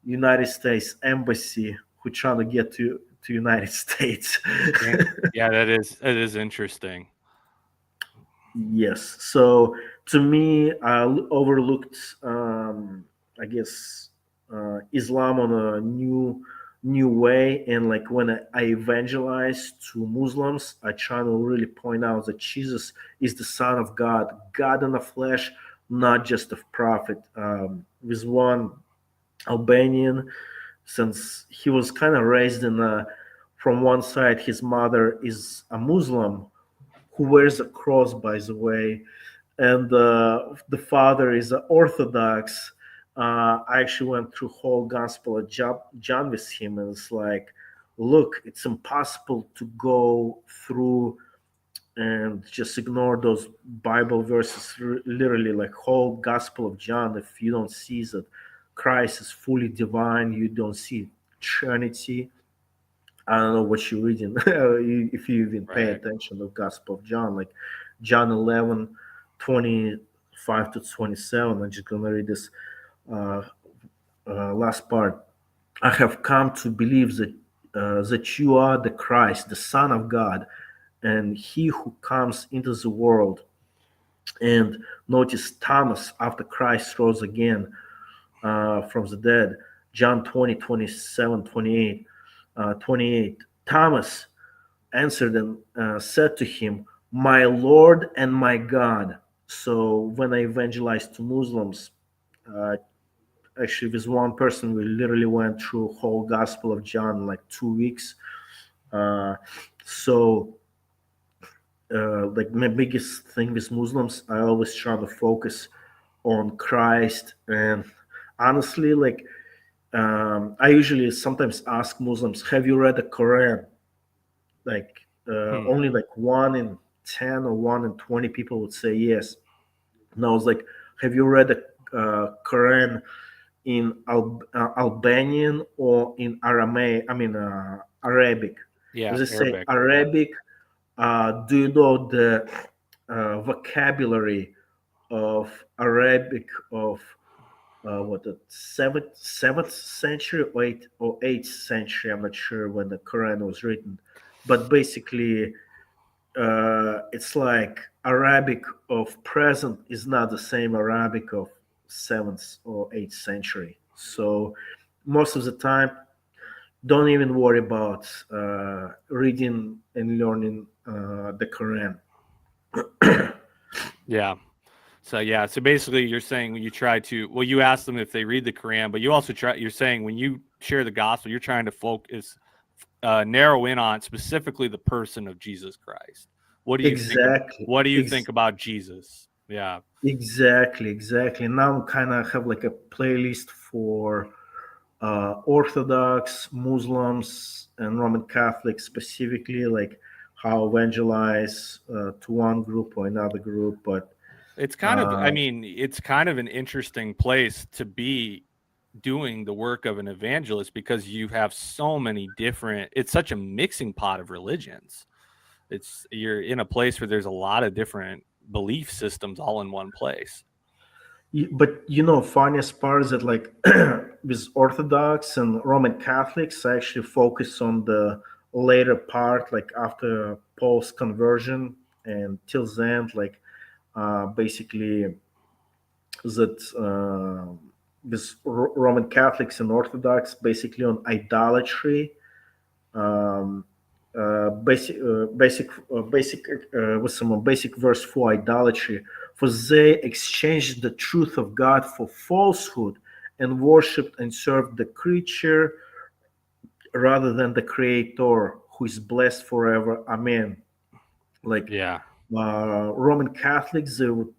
United States embassy who trying to get to United States. Yeah, yeah, that is interesting. Yes. So to me, I overlooked, I guess, Islam on a new way, and like when I evangelize to Muslims, I try to really point out that Jesus is the Son of God, God in the flesh, not just a prophet. With one Albanian, since he was kind of raised in a, from one side, his mother is a Muslim who wears a cross, by the way, and the father is Orthodox. I actually went through whole Gospel of John with him, and it's like, look, it's impossible to go through and just ignore those Bible verses, literally like whole Gospel of John. If you don't see that Christ is fully divine, you don't see Trinity. I don't know what you're reading if you even pay Right. attention to the Gospel of John, like John 11, 25 to 27. I'm just gonna read this uh, last part. I have come to believe that you are the Christ, the Son of God, and He who comes into the world. And notice Thomas, after Christ rose again from the dead, John 20, 27, 28, 28. Thomas answered and said to him, "My Lord and my God." So when I evangelized to Muslims, uh, actually, with one person, we literally went through whole Gospel of John in like 2 weeks. Uh, so, like my biggest thing with Muslims, I always try to focus on Christ. And honestly, like I usually sometimes ask Muslims, "Have you read the Quran?" Like Hmm. only like 1 in 10 or 1 in 20 people would say yes. And I was like, have you read the Quran in Albanian or in Aramaic? I mean Arabic. Yeah, As I say Arabic. Yeah. Arabic, do you know the vocabulary of Arabic of what, the seventh century or eighth century? I'm not sure when the Quran was written, but basically it's like Arabic of present is not the same Arabic of seventh or eighth century. So most of the time, don't even worry about reading and learning the Quran. Yeah. So basically you're saying when you try to, well, you ask them if they read the Quran, but you also you're saying when you share the gospel, you're trying to focus, narrow in on specifically the person of Jesus Christ. What do you think? Exactly. What do you think about Jesus? Yeah. Exactly. Now I'm kind of have like a playlist for Orthodox, Muslims, and Roman Catholics specifically, like how evangelize to one group or another group. But It's kind of, I mean, it's kind of an interesting place to be doing the work of an evangelist because you have so many different, it's such a mixing pot of religions. You're in a place where there's a lot of different belief systems all in one place. but funniest part is that like with Orthodox and Roman Catholics, I actually focus on the later part, like after Paul's conversion and till then, like basically that with Roman Catholics and Orthodox, basically on idolatry, um, with some basic verse for idolatry. For they exchanged the truth of God for falsehood and worshipped and served the creature rather than the Creator, who is blessed forever. Amen. Like Yeah. Roman Catholics, they would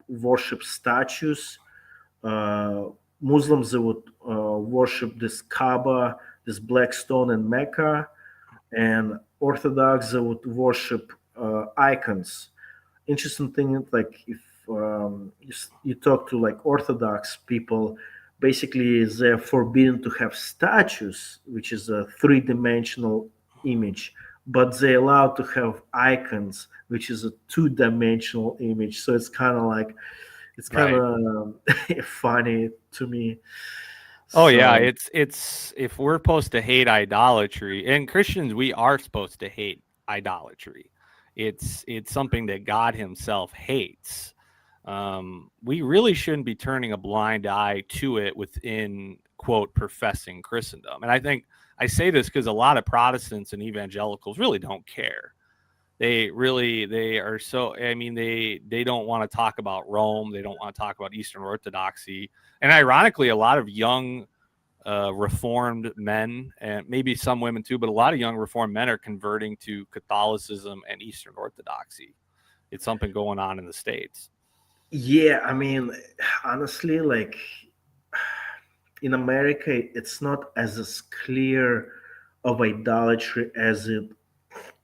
worship statues. Uh, Muslims, they would worship this Kaaba, this black stone in Mecca, and Orthodox, they would worship icons. Interesting thing, like if you talk to like Orthodox people, basically they're forbidden to have statues, which is a three-dimensional image, but they're allowed to have icons, which is a two-dimensional image. So it's kind of like it's kind Right. of funny to me. Oh yeah, So it's if we're supposed to hate idolatry, and Christians we are supposed to hate idolatry. It's something that God himself hates. We really shouldn't be turning a blind eye to it within quote professing Christendom. And I think I say this because a lot of Protestants and evangelicals really don't care. They are so, I mean, they don't want to talk about Rome, they don't want to talk about Eastern Orthodoxy. And ironically, a lot of young reformed men, and maybe some women too, but a lot of young reformed men are converting to Catholicism and Eastern Orthodoxy. It's something going on in the States. yeah, I mean, honestly, like in America, it's not as clear of idolatry as in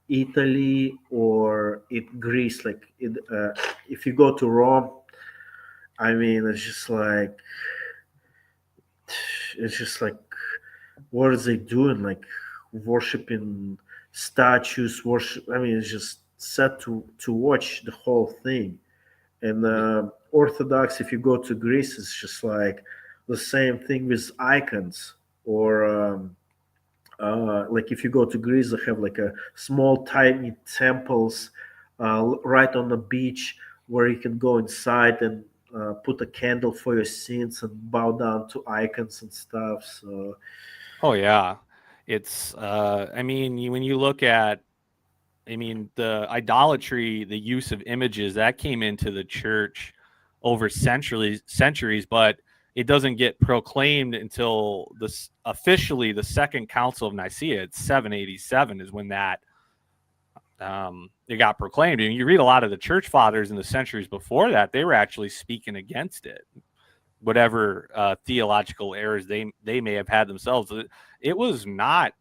Italy or it Greece. Like if you go to Rome, I mean, it's just like what are they doing? Like worshiping statues, worship. I mean, it's just sad to watch the whole thing. And Orthodox, if you go to Greece, it's just like the same thing with icons. Or like if you go to Greece, they have like a small, tiny temples right on the beach where you can go inside and put a candle for your sins and bow down to icons and stuff. So Oh yeah, it's I mean, when you look at, I mean, the idolatry, the use of images that came into the church over centuries, but it doesn't get proclaimed until this officially the Second Council of Nicaea. It's 787 is when that it got proclaimed. And you read a lot of the church fathers in the centuries before that; they were actually speaking against it, whatever theological errors they may have had themselves. It was not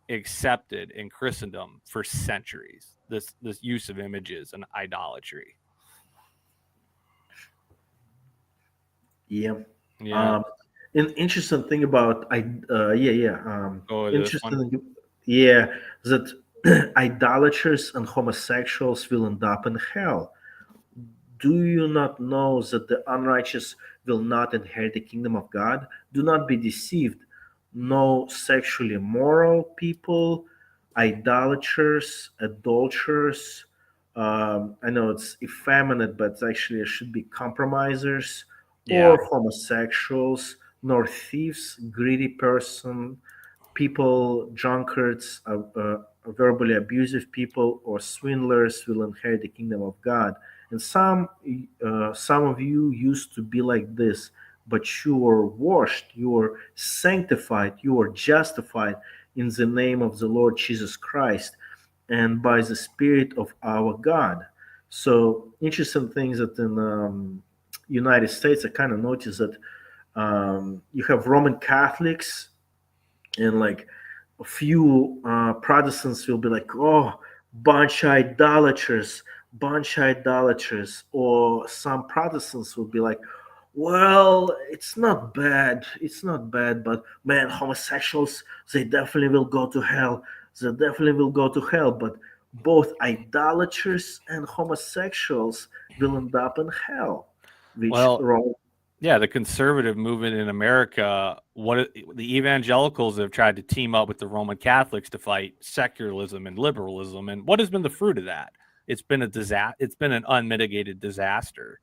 accepted in Christendom for centuries. This use of images and idolatry. yeah. Yeah. Um, an interesting thing about Oh, this one. interesting, yeah, that idolaters and homosexuals will end up in hell. Do you not know that the unrighteous will not inherit the kingdom of God? Do not be deceived. No sexually immoral people, idolaters, adulterers. I know it's effeminate, but actually it should be compromisers Yeah. or homosexuals, nor thieves, greedy person, people, drunkards, verbally abusive people or swindlers will inherit the kingdom of God. And some of you used to be like this, but you are washed, you are sanctified, you are justified in the name of the Lord Jesus Christ and by the Spirit of our God. So interesting things that in United States, I kind of noticed that you have Roman Catholics and like a few Protestants will be like, "Oh, bunch of idolaters," or some Protestants will be like, "Well, it's not bad, but man, homosexuals, they definitely will go to hell. They definitely will go to hell." But both idolaters and homosexuals will end up in hell, which Well, wrong. yeah, the conservative movement in America, the evangelicals have tried to team up with the Roman Catholics to fight secularism and liberalism, and what has been the fruit of that? It's been a disaster. It's been an unmitigated disaster.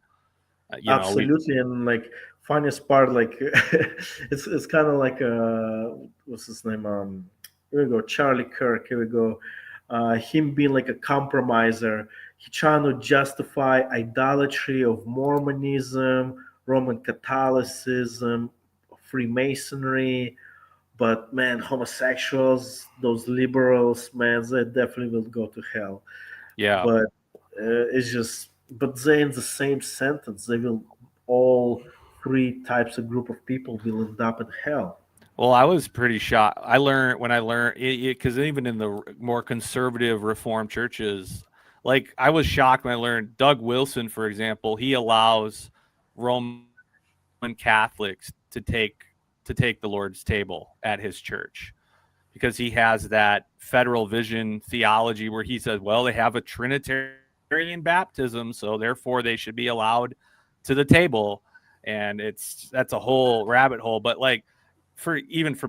We Absolutely, and like funniest part, like it's kind of like what's his name? Here we go, Charlie Kirk. Here we go, him being like a compromiser. He trying to justify idolatry of Mormonism, Roman Catholicism, Freemasonry. But man, homosexuals, those liberals, man, they definitely will go to hell. yeah. But it's just, but they in the same sentence, they will all three types of group of people will end up in hell. Well, I was pretty shocked. I learned because even in the more conservative Reformed churches, like I was shocked when I learned Doug Wilson, for example, he allows Roman Catholics to take the Lord's table at his church because he has that federal vision theology where he says, well, they have a Trinitarian baptism, so therefore they should be allowed to the table. And that's a whole rabbit hole. But like for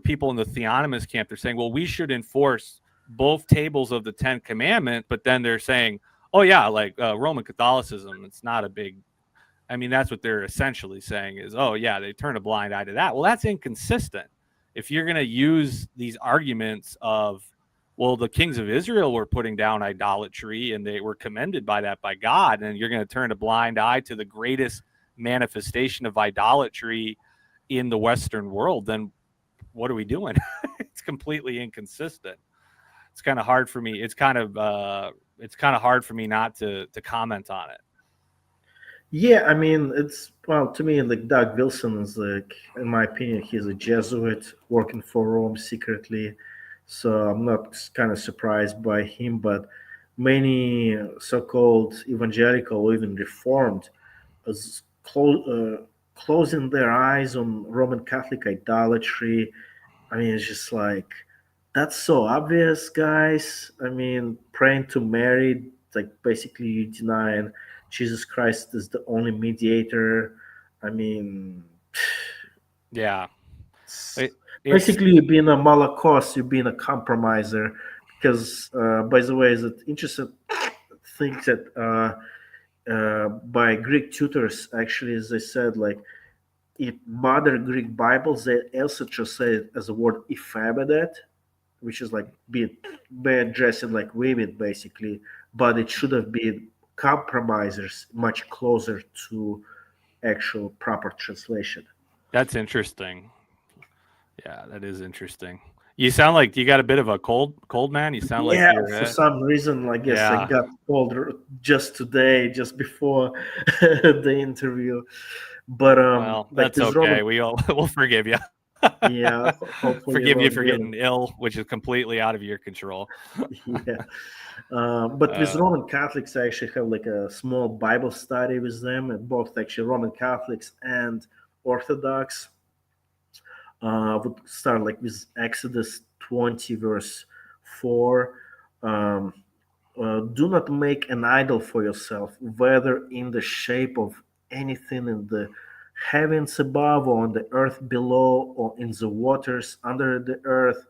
people in the theonomist camp, they're saying, well, we should enforce both tables of the 10 Commandments, but then they're saying, oh yeah, like Roman Catholicism, it's not a big. I mean, that's what they're essentially saying is, oh yeah, they turn a blind eye to that. Well, that's inconsistent. If you're going to use these arguments of, well, the kings of Israel were putting down idolatry and they were commended by that by God, and you're going to turn a blind eye to the greatest manifestation of idolatry in the Western world, then what are we doing? It's completely inconsistent. It's kind of hard for me. It's kind of hard for me not to comment on it. Yeah, I mean, it's well to me like Doug Wilson is like, in my opinion, he's a Jesuit working for Rome secretly, so I'm not kind of surprised by him. But many so-called evangelical or even reformed is closing their eyes on Roman Catholic idolatry. I mean, it's just like that's so obvious, guys. I mean, praying to Mary, like basically you denying Jesus Christ is the only mediator. I mean, Yeah, it's, it's basically you being a Malakos, you being a compromiser. Because, by the way, is it interesting thing that by Greek tutors actually, as I said, like in modern Greek Bibles, they also translate it as a word "effeminate," which is like being dressing like women, basically. But it should have been compromisers, much closer to actual proper translation. that's interesting. Yeah, that is interesting. You sound like you got a bit of a cold man. You sound like Yeah, you're for some reason, I guess I yeah. got called just today, just before the interview. But Well, like that's with okay. Roman, We'll forgive you. yeah, hopefully Forgive you Ron for will. getting ill, which is completely out of your control. Yeah. But with uh, Roman Catholics, I actually have like a small Bible study with them, and both actually Roman Catholics and Orthodox. Would start like with Exodus 20, verse 4. Um, Do not make an idol for yourself, whether in the shape of anything in the heavens above, or on the earth below, or in the waters under the earth.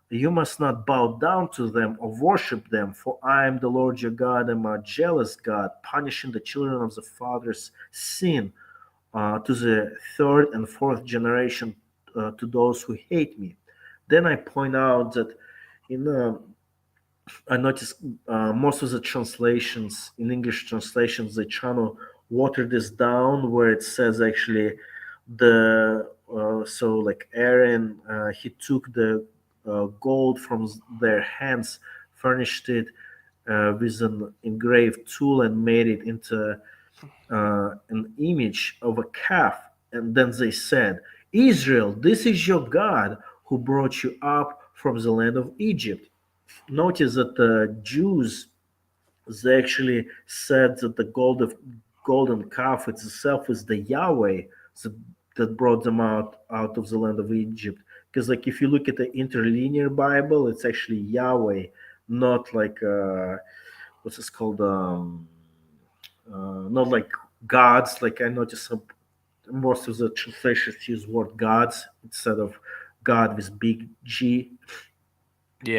You must not bow down to them or worship them, for I am the Lord your God, and a jealous God, punishing the children of the father's sin to the third and fourth generation to those who hate me. Then I point out that in I noticed most of the translations in English translations they try to water this down, where it says actually the so like Aaron he took the gold from their hands, furnished it with an engraved tool, and made it into an image of a calf. And then they said, Israel, this is your God who brought you up from the land of Egypt. Notice that the Jews they actually said that the golden calf itself is the Yahweh that, that brought them out of the land of Egypt. Because like if you look at the interlinear Bible, it's actually Yahweh, not like what's this called? Not like gods. Like I noticed most of the translations use word gods instead of God with big G.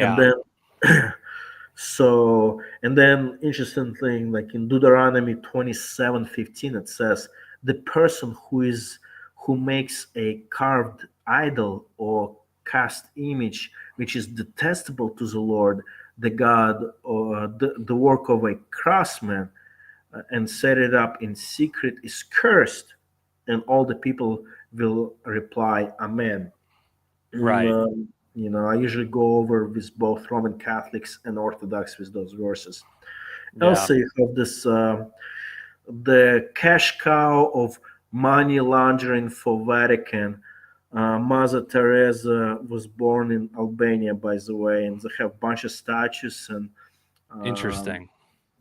And Yeah. then so, and then interesting thing, like in Deuteronomy 27:15, it says, the person who makes a carved idol or cast image which is detestable to the Lord, the God, or the work of a craftsman, and set it up in secret is cursed. And all the people will reply, Amen. And, Right. I usually go over with both Roman Catholics and Orthodox with those verses. Yeah. Also, you have this the cash cow of money laundering for Vatican. Mother Teresa was born in Albania, by the way, and they have a bunch of statues and um, Interesting.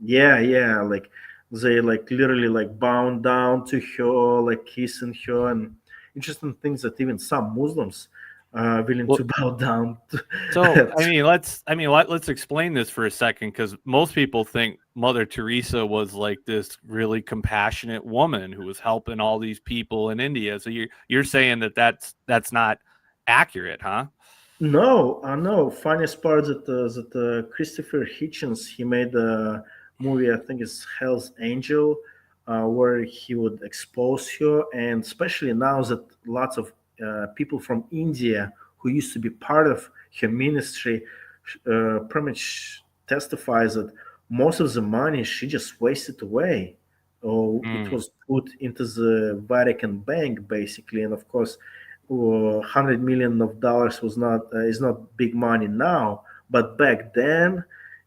yeah, like they like literally like bowing down to her, like kissing her, and interesting things that even some Muslims are willing Well, to bow down to. so let's explain this for a second, because most people think Mother Teresa was like this really compassionate woman who was helping all these people in India. So you're saying that that's not accurate, huh? No, I know. Funniest part that Christopher Hitchens he made a movie. I think it's Hell's Angel, where he would expose her, and especially now that lots of people from India who used to be part of her ministry pretty much testifies that most of the money she just wasted away, or it Mm, was put into the Vatican bank basically, and of course 100 million of dollars was not is not big money now, but back then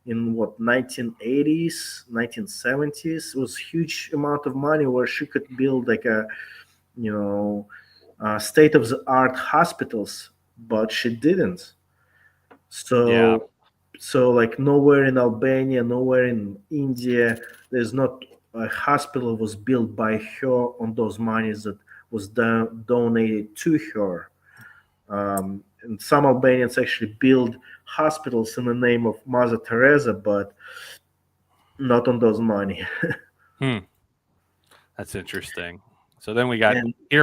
in what 1980s 1970s was huge amount of money where she could build like a you know state of the art hospitals, but she didn't. yeah. So like nowhere in Albania, nowhere in India, there's not a hospital was built by her on those monies that was donated to her. And some Albanians actually build hospitals in the name of Mother Teresa, but not on those money. Hmm. That's interesting. So then And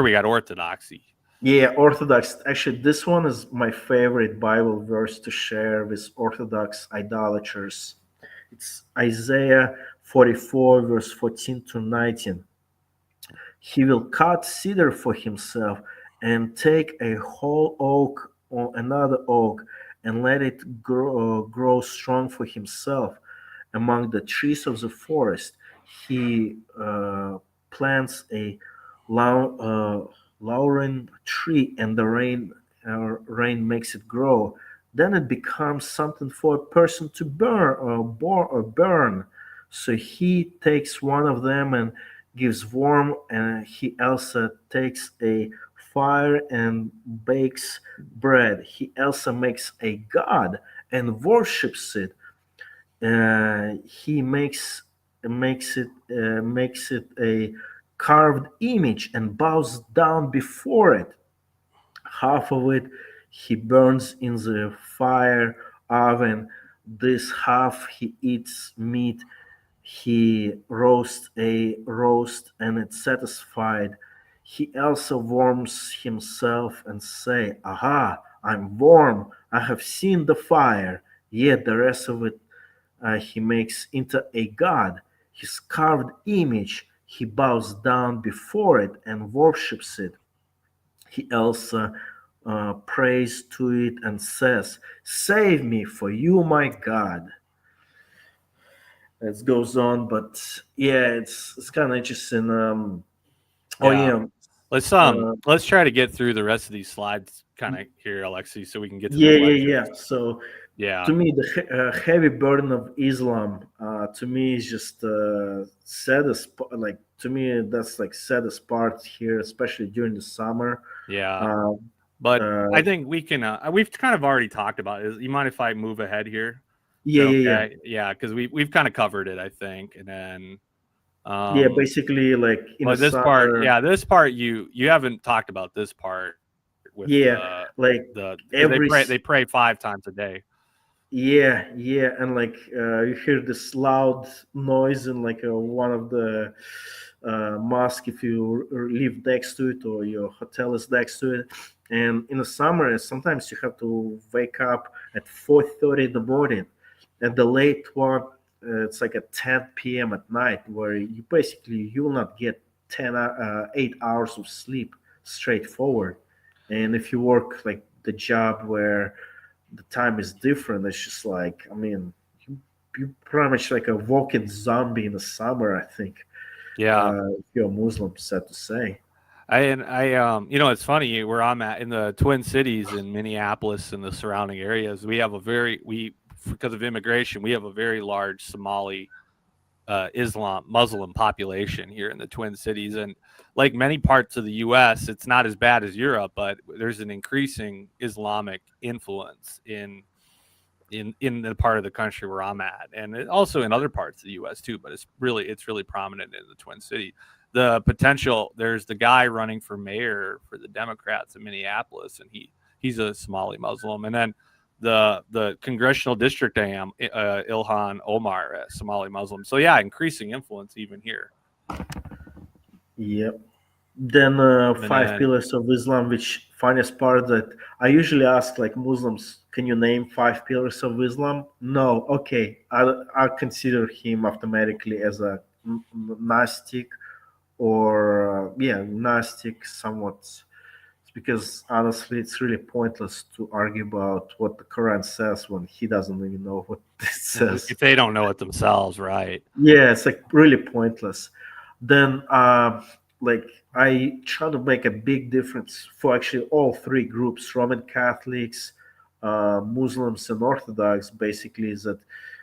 we got orthodoxy. yeah, Orthodox. Actually, this one is my favorite Bible verse to share with Orthodox idolaters. It's Isaiah 44, verse 14 to 19. He will cut cedar for himself and take a whole oak or another oak and let it grow strong for himself among the trees of the forest. He plants a laurel tree, and the rain makes it grow. Then it becomes something for a person to burn. So he takes one of them and gives warm, and he also takes a fire and bakes bread. He also makes a god and worships it. He makes it a carved image and bows down before it. Half of it he burns in the fire oven. This half he eats meat. He roasts a roast and it's satisfied. He also warms himself and say, Aha, I'm warm. I have seen the fire. Yet the rest of it he makes into a god. His carved image, he bows down before it and worships it. He also prays to it and says, Save me, for you, my God. it goes on. But yeah, it's kind of interesting. Oh Yeah. yeah, Let's try to get through the rest of these slides kind of here, Alexei, so we can get to the yeah. questions. So Yeah. to me, the heavy burden of Islam, to me, is just saddest. Like to me, that's like saddest part here, especially during the summer. Yeah. Uh, But uh, I think we can we've kind of already talked about it. You mind if I move ahead here? Is that yeah. okay? Yeah, because we've kind of covered it, I think. And then Yeah, basically, like in the but summer. this part you haven't talked about this part with Yeah, like because every they pray 5 times a day. yeah, and like you hear this loud noise in like one of the mosque if you live next to it or your hotel is next to it. And in the summer, sometimes you have to wake up at 4:30 in the morning, and the late one, it's like at 10 p.m. at night, where you will not get 8 hours of sleep straightforward. And if you work like the job where the time is different, it's just like, I mean, you pretty much like a walking zombie in the summer, I think, Yeah. if you're a Muslim, sad to say. It's funny where I'm at in the Twin Cities in Minneapolis and the surrounding areas. We have because of immigration, we have a very large Somali Muslim population here in the Twin Cities, and like many parts of the U.S., it's not as bad as Europe, but there's an increasing Islamic influence in the part of the country where I'm at, and also in other parts of the U.S. too. But it's really prominent in the Twin Cities. There's the guy running for mayor for the Democrats in Minneapolis, and he's a Somali Muslim, and then the congressional district I am, Ilhan Omar, a Somali Muslim. So yeah, increasing influence even here. Yep. Then And five then pillars of Islam, which funniest part that I usually ask like Muslims, can you name 5 pillars of Islam? No. Okay, I consider him automatically as a Gnostic or yeah, Gnostic somewhat. It's because honestly, it's really pointless to argue about what the Quran says when he doesn't even know what it says. if they don't know it themselves, right? Yeah, it's like really pointless. Then like I try to make a big difference for actually all three groups, Roman Catholics, Muslims, and Orthodox. Basically, is that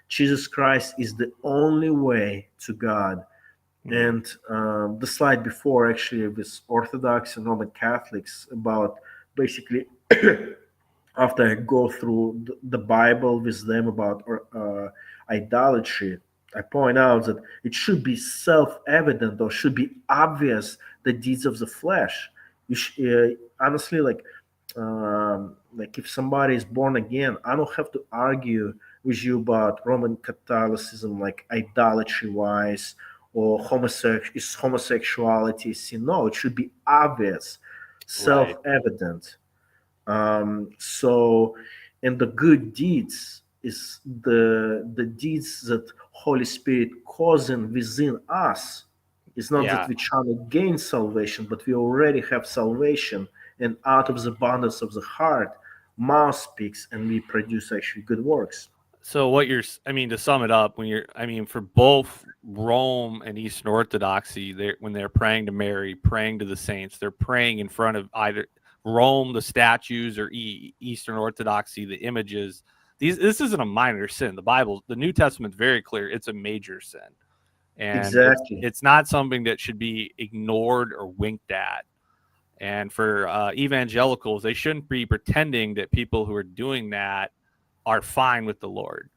Jesus Christ is the only way to God. Mm. And the slide before actually with Orthodox and Roman Catholics about basically after I go through the Bible with them about idolatry, I point out that it should be self-evident or should be obvious the deeds of the flesh. Honestly, like if somebody is born again, I don't have to argue with you about Roman Catholicism, like idolatry wise, or is homosexuality a sin. No, it should be obvious, Right. self-evident. So, and the good deeds is the deeds that Holy Spirit causing within us. It's not that Yeah. we try to gain salvation, but we already have salvation, and out of the abundance of the heart, mouth speaks, and we produce actually good works. So I mean, to sum it up, for both Rome and Eastern Orthodoxy, when they're praying to Mary, praying to the saints, they're praying in front of either Rome, the statues, or Eastern Orthodoxy, the images. This isn't a minor sin. The New Testament's very clear. It's a major sin, and Exactly. it's not something that should be ignored or winked at. And for evangelicals, they shouldn't be pretending that people who are doing that are fine with the Lord.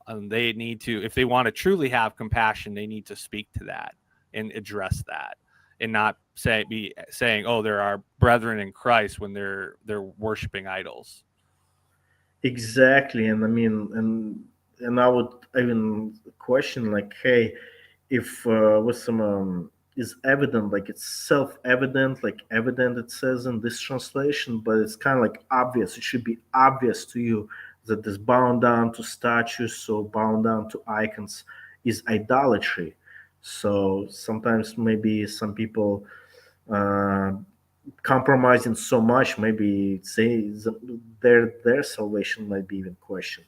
They need to, if they want to truly have compassion, they need to speak to that and address that, and not be saying, "Oh, there are brethren in Christ," when they're worshiping idols. Exactly, and I mean, and I would even question like, hey, if with some is evident, like it's self-evident, like evident it says in this translation, but it's kind of like obvious. It should be obvious to you that this bowing down to statues, so bowing down to icons, is idolatry. So sometimes maybe some people. Uh, Compromising so much, maybe say their salvation might be even questioned.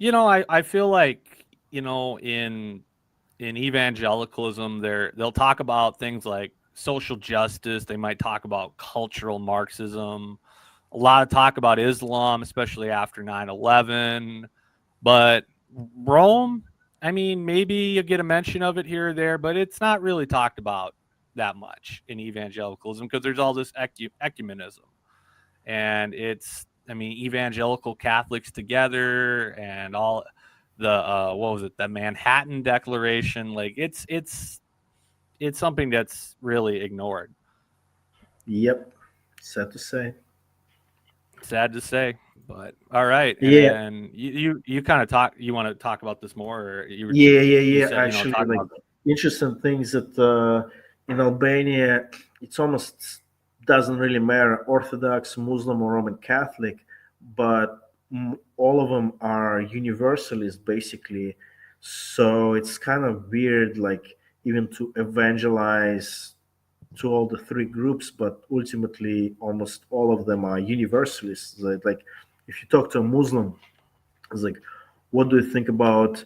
I feel like in in evangelicalism, they'll talk about things like social justice. They might talk about cultural Marxism. A lot of talk about Islam, especially after 9/11. But Rome, I mean, maybe you get a mention of it here or there, but it's not really talked about that much in evangelicalism because there's all this ecumenism. And it's, I mean, evangelical Catholics together and all the what was it, the Manhattan Declaration, like it's something that's really ignored. Yep, sad to say. Sad to say, but all right. And Yeah, then you kind of talk, you want to talk about this more, or you yeah. said, Actually, talk like about interesting things that in Albania, it's almost doesn't really matter Orthodox, Muslim, or Roman Catholic, but all of them are universalist basically. So it's kind of weird, like even to evangelize to all the three groups, but ultimately almost all of them are universalists. Like if you talk to a Muslim, it's like, what do you think about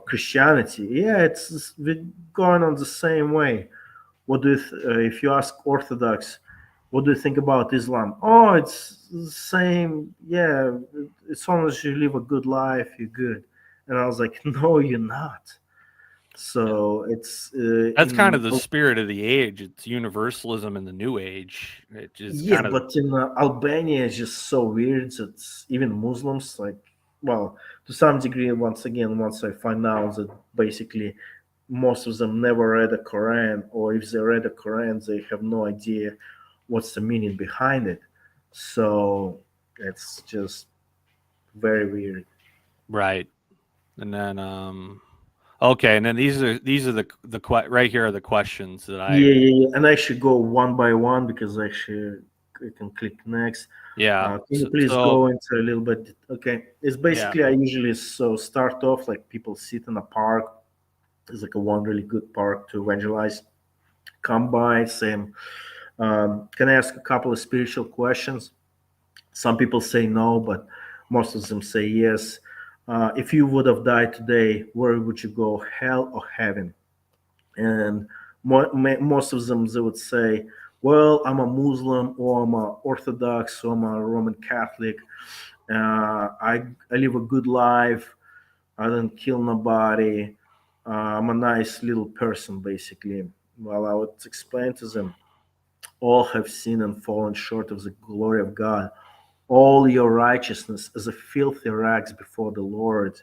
Christianity? Yeah, we're going on the same way. What do you if you ask Orthodox, what do you think about Islam? Oh, it's the same. Yeah, as long as you live a good life, you're good. And I was like, no, you're not. yeah. So it's That's kind in of the spirit of the age. It's universalism in the new age. It just yeah, kind of but in Albania it's just so weird that even Muslims, like, well, to some degree, once again, once I find out that basically most of them never read a Quran, or if they read a Quran, they have no idea what's the meaning behind it. So it's just very weird. right. And then okay, and then these are right here are the questions that Yeah. And I should go one by one because actually I can click next. yeah. Can you please So go into a little bit? Okay, it's yeah. basically I usually so start off like people sit in a park. It's like a one really good park to evangelize. Come by, say, can I ask a couple of spiritual questions? Some people say no, but most of them say yes. If you would have died today, where would you go, hell or heaven? And most of them they would say, well, I'm a Muslim, or I'm a Orthodox, or I'm a Roman Catholic. I live a good life. I don't kill nobody. I'm a nice little person, basically. Well, I would explain to them, all have sinned and fallen short of the glory of God. All your righteousness is a filthy rags before the Lord.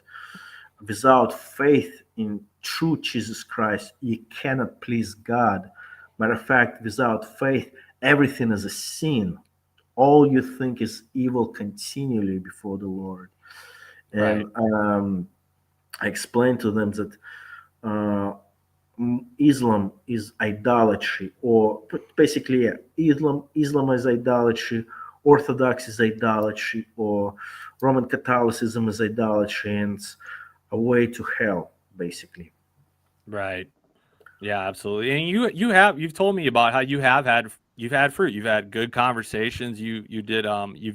Without faith in true Jesus Christ, you cannot please God. Matter of fact, without faith, everything is a sin. All you think is evil continually before the Lord. Right. And I explained to them that uh, Islam is idolatry, or basically, yeah, Islam is idolatry, Orthodox is idolatry, or Roman Catholicism is idolatry, and it's a way to hell, basically. Right. Yeah, absolutely. And you've told me about how you've had fruit. You've had good conversations. You've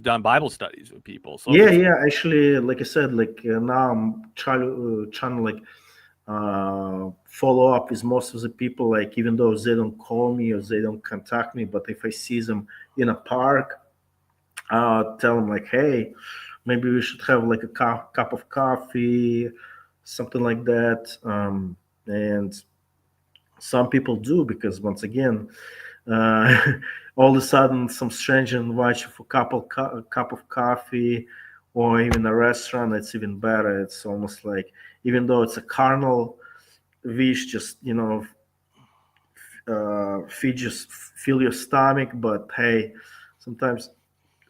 done Bible studies with people. So Yeah, it's yeah. Actually, like I said, like now I'm trying to like follow up with most of the people. Like even though they don't call me or they don't contact me, but if I see them in a park, tell them like, hey, maybe we should have like a cup of coffee, something like that. And some people do because once again, uh, all of a sudden some stranger invites you for cup of coffee, or even a restaurant. It's even better. It's almost like, even though it's a carnal wish, just just fill your stomach. But hey, sometimes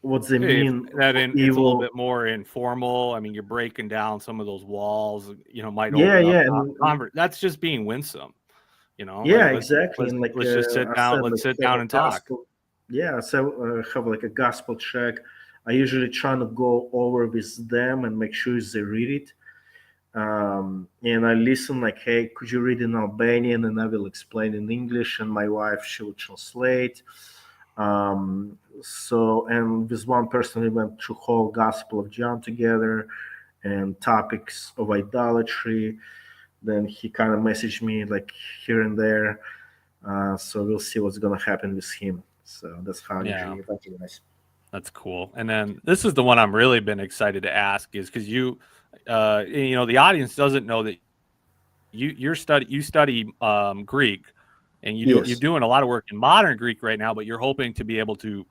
what they if mean that for it's a little evil. bit more informal. I mean, you're breaking down some of those walls. Might Yeah, open up yeah, and That's just being winsome. Like yeah, exactly. And like let's just sit I down. said, Let's like sit have down a and talk. gospel. Yeah, so have like a gospel check. I usually try to go over with them and make sure they read it. And I listen like, hey, could you read in Albanian? And I will explain in English, and my wife she will translate. So, and with one person we went through whole Gospel of John together, and topics of idolatry. Then he kind of messaged me like here and there. So we'll see what's gonna happen with him. So that's how I Yeah, usually evangelize. that's cool. And then this is the one I'm really been excited to ask is because the audience doesn't know that you study Greek, and you're Yes. doing a lot of work in modern Greek right now, but you're hoping to be able to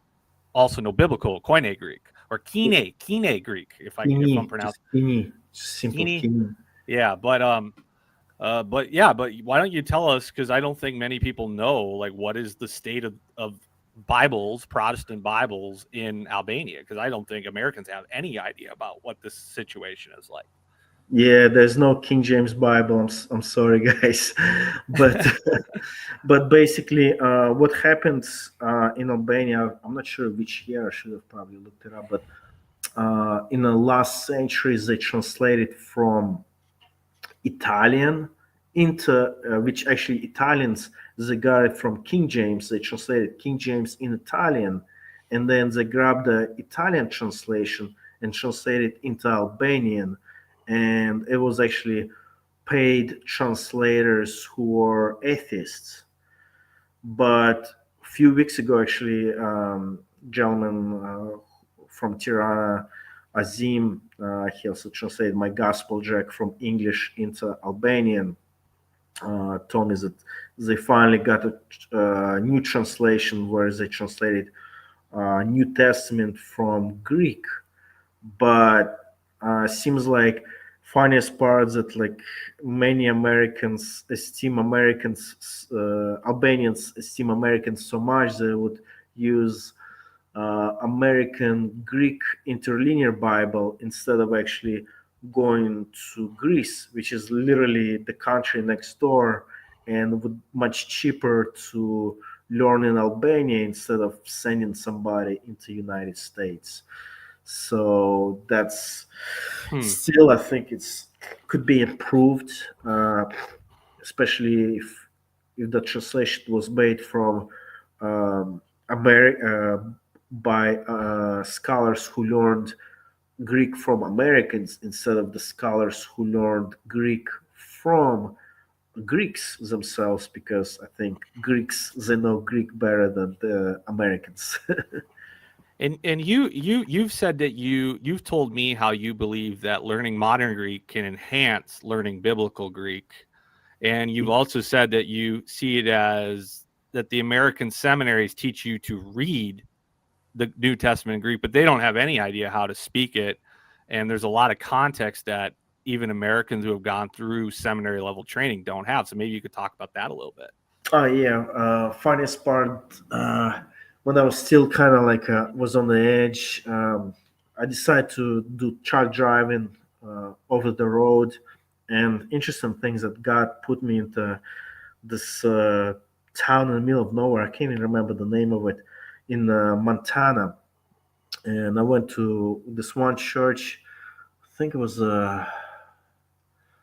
also know biblical Koine Greek or Kine Greek, if I'm Kini, just pronouncing Kini, just simple Kine. Kini. Yeah, but why don't you tell us? Because I don't think many people know like what is the state of Bibles, Protestant Bibles in Albania. Because I don't think Americans have any idea about what this situation is like. Yeah, there's no King James Bible. I'm sorry, guys, but but basically, what happens in Albania? I'm not sure which year. I should have probably looked it up, but in the last centuries, they translated from Italian into which actually Italians they got it from King James. They translated King James in Italian, and then they grabbed the Italian translation and translated into Albanian, and it was actually paid translators who were atheists. But a few weeks ago, actually, gentleman from Tirana, Azim, he also translated my Gospel Jack from English into Albanian. Told me that they finally got a new translation where they translated New Testament from Greek, but seems like funniest part that like many Albanians esteem Americans so much they would use American Greek interlinear Bible instead of actually going to Greece, which is literally the country next door and would much cheaper to learn in Albania instead of sending somebody into United States. So that's Hmm. still, I think it's could be improved, especially if the translation was made from America by scholars who learned Greek from Americans instead of the scholars who learned Greek from Greeks themselves, because I think Greeks they know Greek better than the Americans. And you've said that you've told me how you believe that learning modern Greek can enhance learning biblical Greek. And you've also said that you see it as that the American seminaries teach you to read the New Testament in Greek, but they don't have any idea how to speak it. And there's a lot of context that even Americans who have gone through seminary level training don't have. So maybe you could talk about that a little bit. Oh yeah, funniest part when I was still kind of like was on the edge. I decided to do truck driving over the road, and interesting things that God put me into this town in the middle of nowhere. I can't even remember the name of it in Montana, and I went to this one church. I think it was.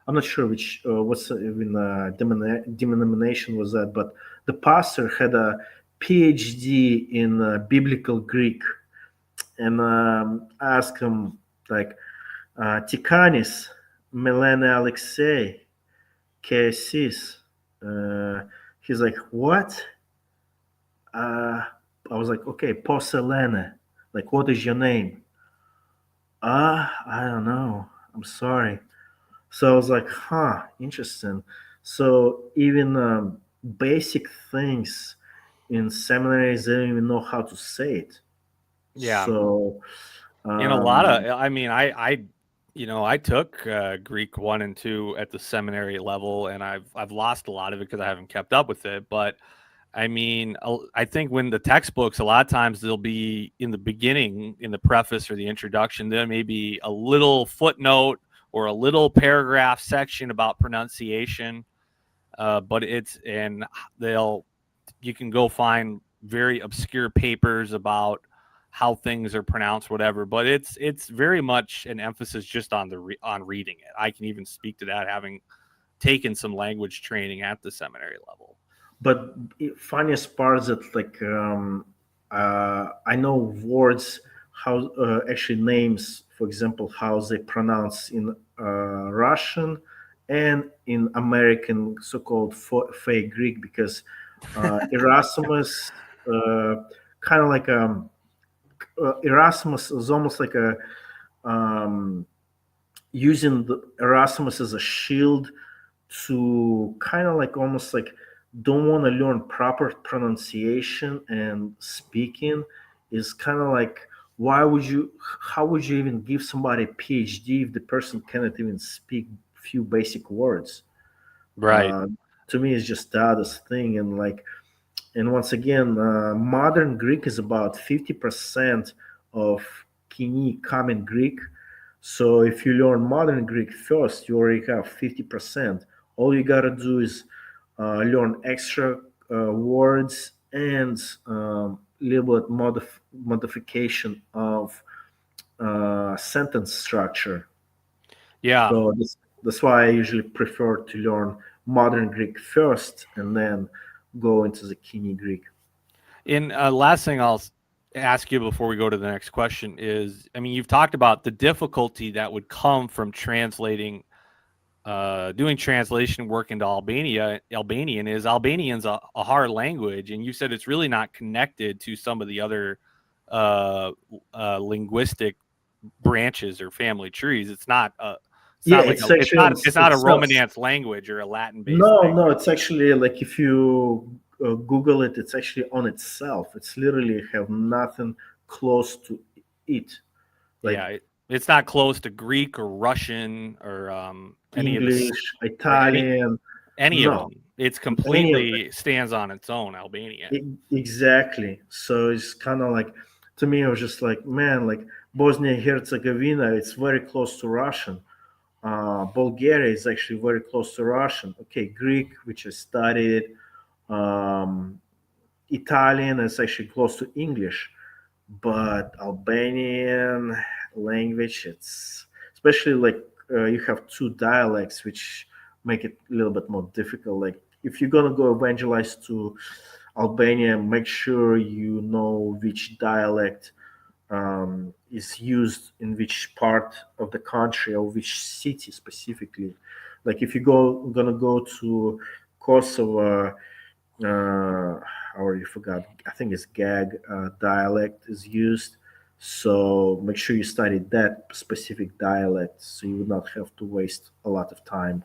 I'm not sure which what's even denomination was that, but the pastor had a PhD in biblical Greek, and I asked him like, "Tikanis, Melene Alexei, Kesis." He's like, "What?" I was like, "Okay, Poselene. Like, what is your name?" I don't know. I'm sorry. So I was like, huh, interesting. So even basic things in seminaries, they don't even know how to say it. Yeah. So, In a lot um, of, I mean, I took Greek 1 and 2 at the seminary level, and I've lost a lot of it because I haven't kept up with it. But I mean, I think when the textbooks, a lot of times they'll be in the beginning, in the preface or the introduction, there may be a little footnote or a little paragraph section about pronunciation. But they'll, you can go find very obscure papers about how things are pronounced, whatever. But it's very much an emphasis just on on reading it. I can even speak to that, having taken some language training at the seminary level. but funniest part is that like I know words how actually names, for example, how they pronounce in Russian and in American so-called fake Greek, because Erasmus kind of like Erasmus is almost like a um, using Erasmus as a shield to kind of like almost like don't want to learn proper pronunciation and speaking is kind of like why would you how would you even give somebody a PhD if the person cannot even speak few basic words. Right. uh, to me it's just the oddest thing. And like, and once again, modern Greek is about 50% of Kini Common Greek. So if you learn modern Greek first, you already have 50%. All you gotta do is learn extra words and little bit modification of sentence structure. Yeah. So that's why I usually prefer to learn modern Greek first and then go into the Kini Greek. And last thing I'll ask you before we go to the next question is, I mean, you've talked about the difficulty that would come from translating, doing translation work into Albanian is Albanian's a hard language, and you said it's really not connected to some of the other uh, linguistic branches or family trees. It's not. It's Yeah, not like it's actually it's not a Romance language or a Latin based no, language. it's actually like if you Google it, it's actually on itself. It's literally have nothing close to it, like Yeah, it's not close to Greek or Russian or any of the English, or Italian. any of No, them. It's any of completely stands on its own, Albanian. exactly. So it's kind of like, to me, it was just like, man, like Bosnia Herzegovina, it's very close to Russian. Bulgaria is actually very close to Russian. Okay, Greek, which I studied, um, Italian is actually close to English, but Albanian language, it's especially like you have two dialects, which make it a little bit more difficult. Like if you're gonna go evangelize to Albania, make sure you know which dialect is used in which part of the country or which city specifically. Like if you gonna go to Kosovo, I already forgot. I think it's Gag dialect is used. So make sure you study that specific dialect, so you would not have to waste a lot of time.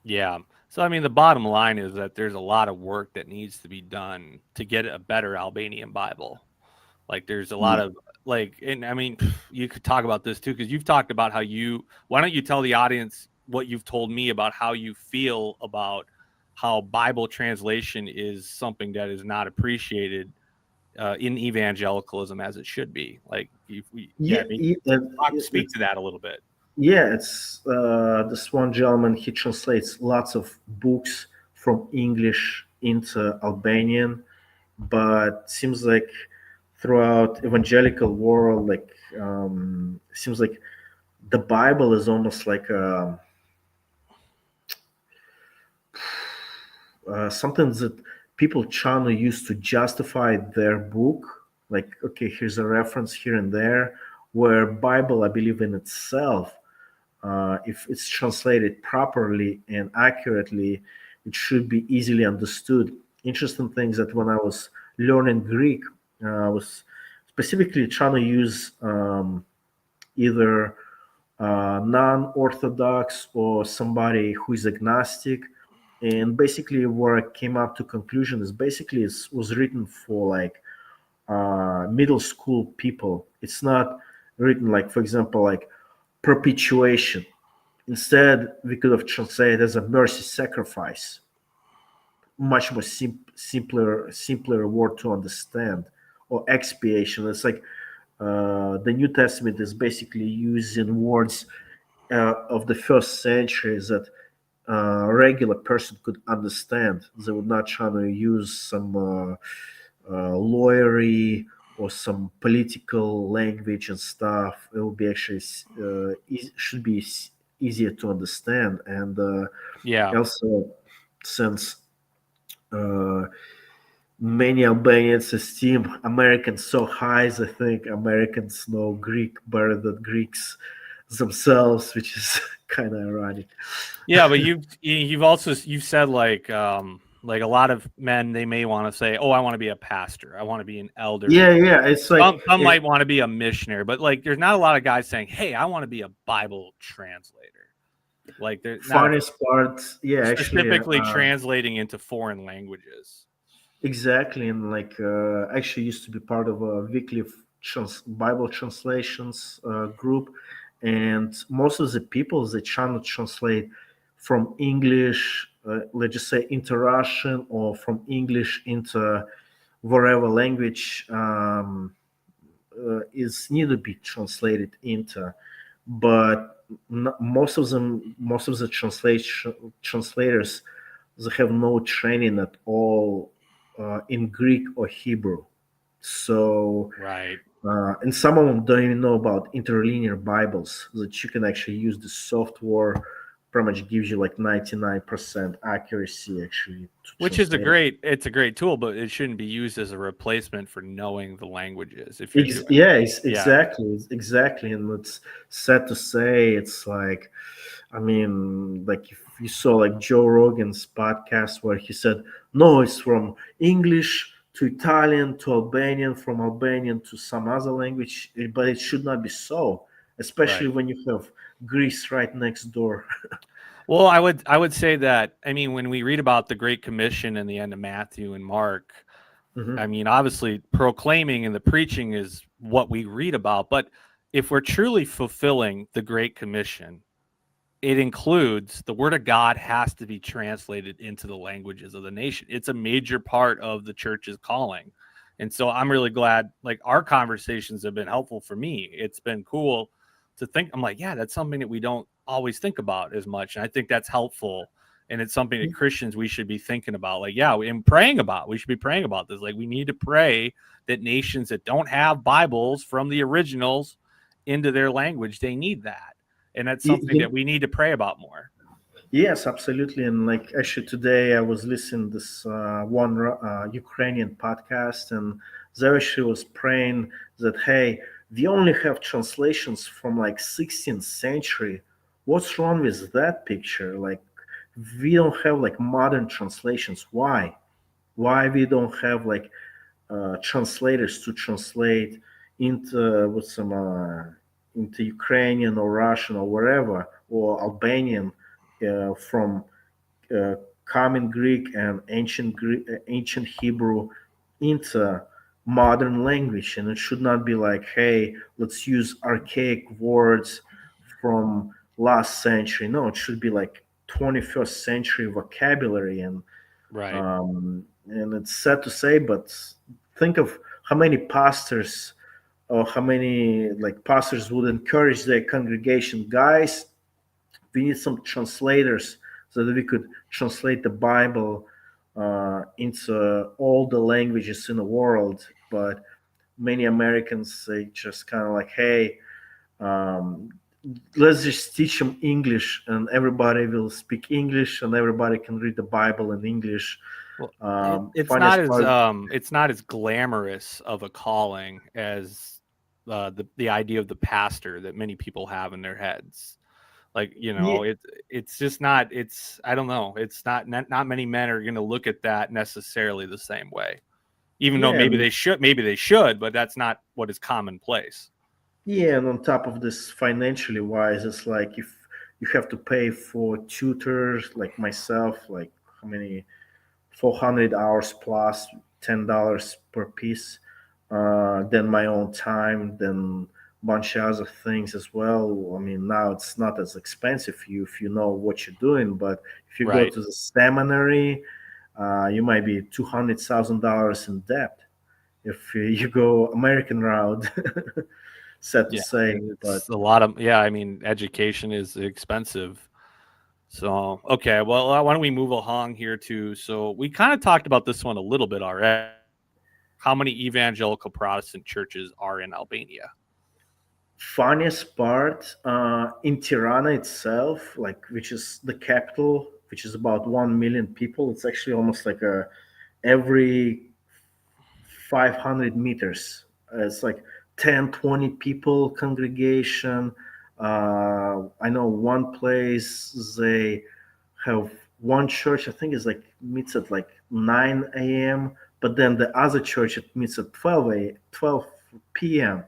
Yeah. So I mean, the bottom line is that there's a lot of work that needs to be done to get a better Albanian Bible. Like there's a lot Yeah. of like, and I mean, you could talk about this too because you've talked about how you. Why don't you tell the audience what you've told me about how you feel about how Bible translation is something that is not appreciated in evangelicalism as it should be. Like, Yeah, maybe speak it's to that a little bit. yeah, it's this one gentleman. He translates lots of books from English into Albanian, but seems like throughout evangelical world, like seems like the Bible is almost like something that people trying to use to justify their book. Like, okay, here's a reference here and there. Where Bible, I believe in itself, if it's translated properly and accurately, it should be easily understood. Interesting things that when I was learning Greek, I was specifically trying to use either non-orthodox or somebody who is agnostic. And basically where I came up to conclusion is basically it was written for like middle school people. It's not written like, for example, like perpetuation. Instead, we could have translated as a mercy sacrifice, much more simpler word to understand, or expiation. It's like the New Testament is basically using words of the first century that a regular person could understand. They would not try to use some lawyery or some political language and stuff. It will be actually should be easier to understand. And Yeah. also, since uh, many Albanians esteem Americans so high, I think Americans know Greek better than Greeks. themselves, which is kind of ironic. Yeah, but you've said like a lot of men, they may want to say, "Oh, I want to be a pastor. I want to be an elder." Yeah, it's like Some might want to be a missionary, but like there's not a lot of guys saying, "Hey, I want to be a Bible translator." Like there's not a funniest part. Yeah, actually, specifically translating into foreign languages. exactly, and like actually used to be part of a weekly Bible translations group, and most of the people they try to translate from English, let's just say into Russian, or from English into whatever language is need to be translated into, but most of the translators, they have no training at all in Greek or Hebrew. So, Right. and some of them don't even know about interlinear Bibles that you can actually use the software. Pretty much gives you like 99% accuracy actually to Which is translate it. it's a great tool, but it shouldn't be used as a replacement for knowing the languages if you're doing. Yeah, Yeah, exactly. And it's sad to say, it's like, I mean, like if you saw like Joe Rogan's podcast where he said, no, it's from English to Italian to Albanian, from Albanian to some other language, but it should not be so, especially right. when you have Greece right next door. Well, I would say that, I mean, when we read about the Great Commission in the end of Matthew and Mark, I Mhm. mean, obviously proclaiming and the preaching is what we read about, but if we're truly fulfilling the Great Commission, it includes the word of God has to be translated into the languages of the nation. It's a major part of the church's calling. And so I'm really glad like our conversations have been helpful for me. It's been cool to think. I'm like, yeah, that's something that we don't always think about as much. And I think that's helpful. And it's something that Christians we should be thinking about. Like, yeah, and praying about. We should be praying about this. Like we need to pray that nations that don't have Bibles from the originals into their language, they need that, and that's Y- something that you- we need to pray about more. Yes, absolutely. And like actually today I was listening this one Ukrainian podcast, and there she was praying that hey, we only have translations from like 16th century. What's wrong with that picture? Like we don't have like modern translations. Why? Why we don't have like translators to translate into with some into Ukrainian or Russian or wherever or Albanian from uh, common Greek and ancient Hebrew into modern language, and it should not be like, hey, let's use archaic words from last century. No, it should be like 21st century vocabulary, Right. and it's sad to say, but think of how many pastors or how many like pastors would encourage their congregation, guys, we need some translators so that we could translate the Bible into all the languages in the world. But many Americans say just kind of like, hey, um, let's just teach them English, and everybody will speak English, and everybody can read the Bible in English. Well, Funniest part, it's not as glamorous of a calling as the idea of the pastor that many people have in their heads. Like, yeah, it's just not, it's, I don't know, it's not many men are going to look at that necessarily the same way, even though yeah, maybe they should, but that's not what is commonplace. yeah, and on top of this, financially wise, it's like if you have to pay for tutors like myself, like how many 400 hours plus $10 per piece, then my own time, then bunch of other things as well. I mean, now it's not as expensive if you know what you're doing, but if you go Right. to the seminary, you might be $200,000 in debt if you go American route. Sad to Yeah. say, but It's a lot of, yeah. I mean, education is expensive. So, okay. Well, why don't we move along here too? So we kind of talked about this one a little bit already. How many evangelical Protestant churches are in Albania? funniest part in Tirana itself, like which is the capital, which is about 1 million people. It's actually almost like a every 500 meters. It's like 10, 20 people congregation. I know one place they have one church. I think is like meets at like 9 a.m. But then the other church it meets at 12 p.m.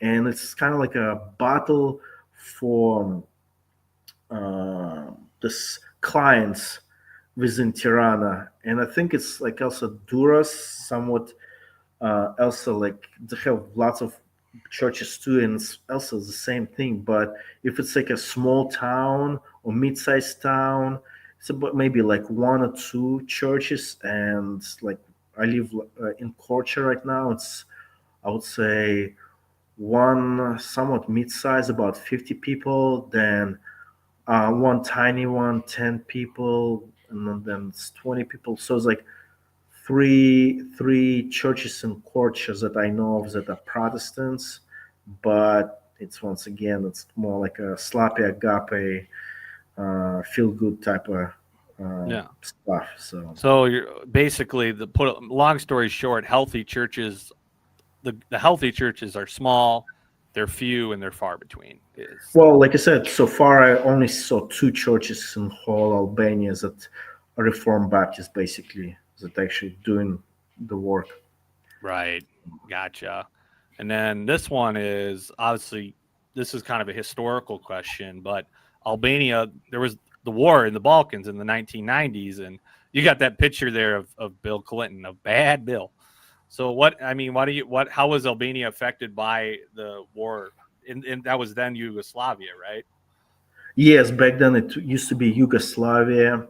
And it's kind of like a battle for this clients within Tirana. And I think it's like also Duras somewhat also like they have lots of churches too, and it's also the same thing. But if it's like a small town or mid-sized town, it's about maybe like one or two churches. And like I live in Korcha right now. It's I would say one somewhat mid-sized, about 50 people. Then one tiny one, 10 people, and then it's 20 people. So it's like three churches and churches that I know of that are Protestants, but it's once again it's more like a sloppy agape, feel good type of Yeah. stuff. So So you're basically the put. Long story short, healthy churches. The healthy churches are small, they're few, and they're far between. Is well, like I said, so far I only saw two churches in whole Albania that are Reformed Baptist, basically, that actually doing the work. right. Gotcha. And then this one is obviously this is kind of a historical question, but Albania, there was the war in the Balkans in the 1990s, and you got that picture there of Bill Clinton, of bad Bill. So what I mean, how was Albania affected by the war? And that was then Yugoslavia, right? Yes, back then it used to be Yugoslavia,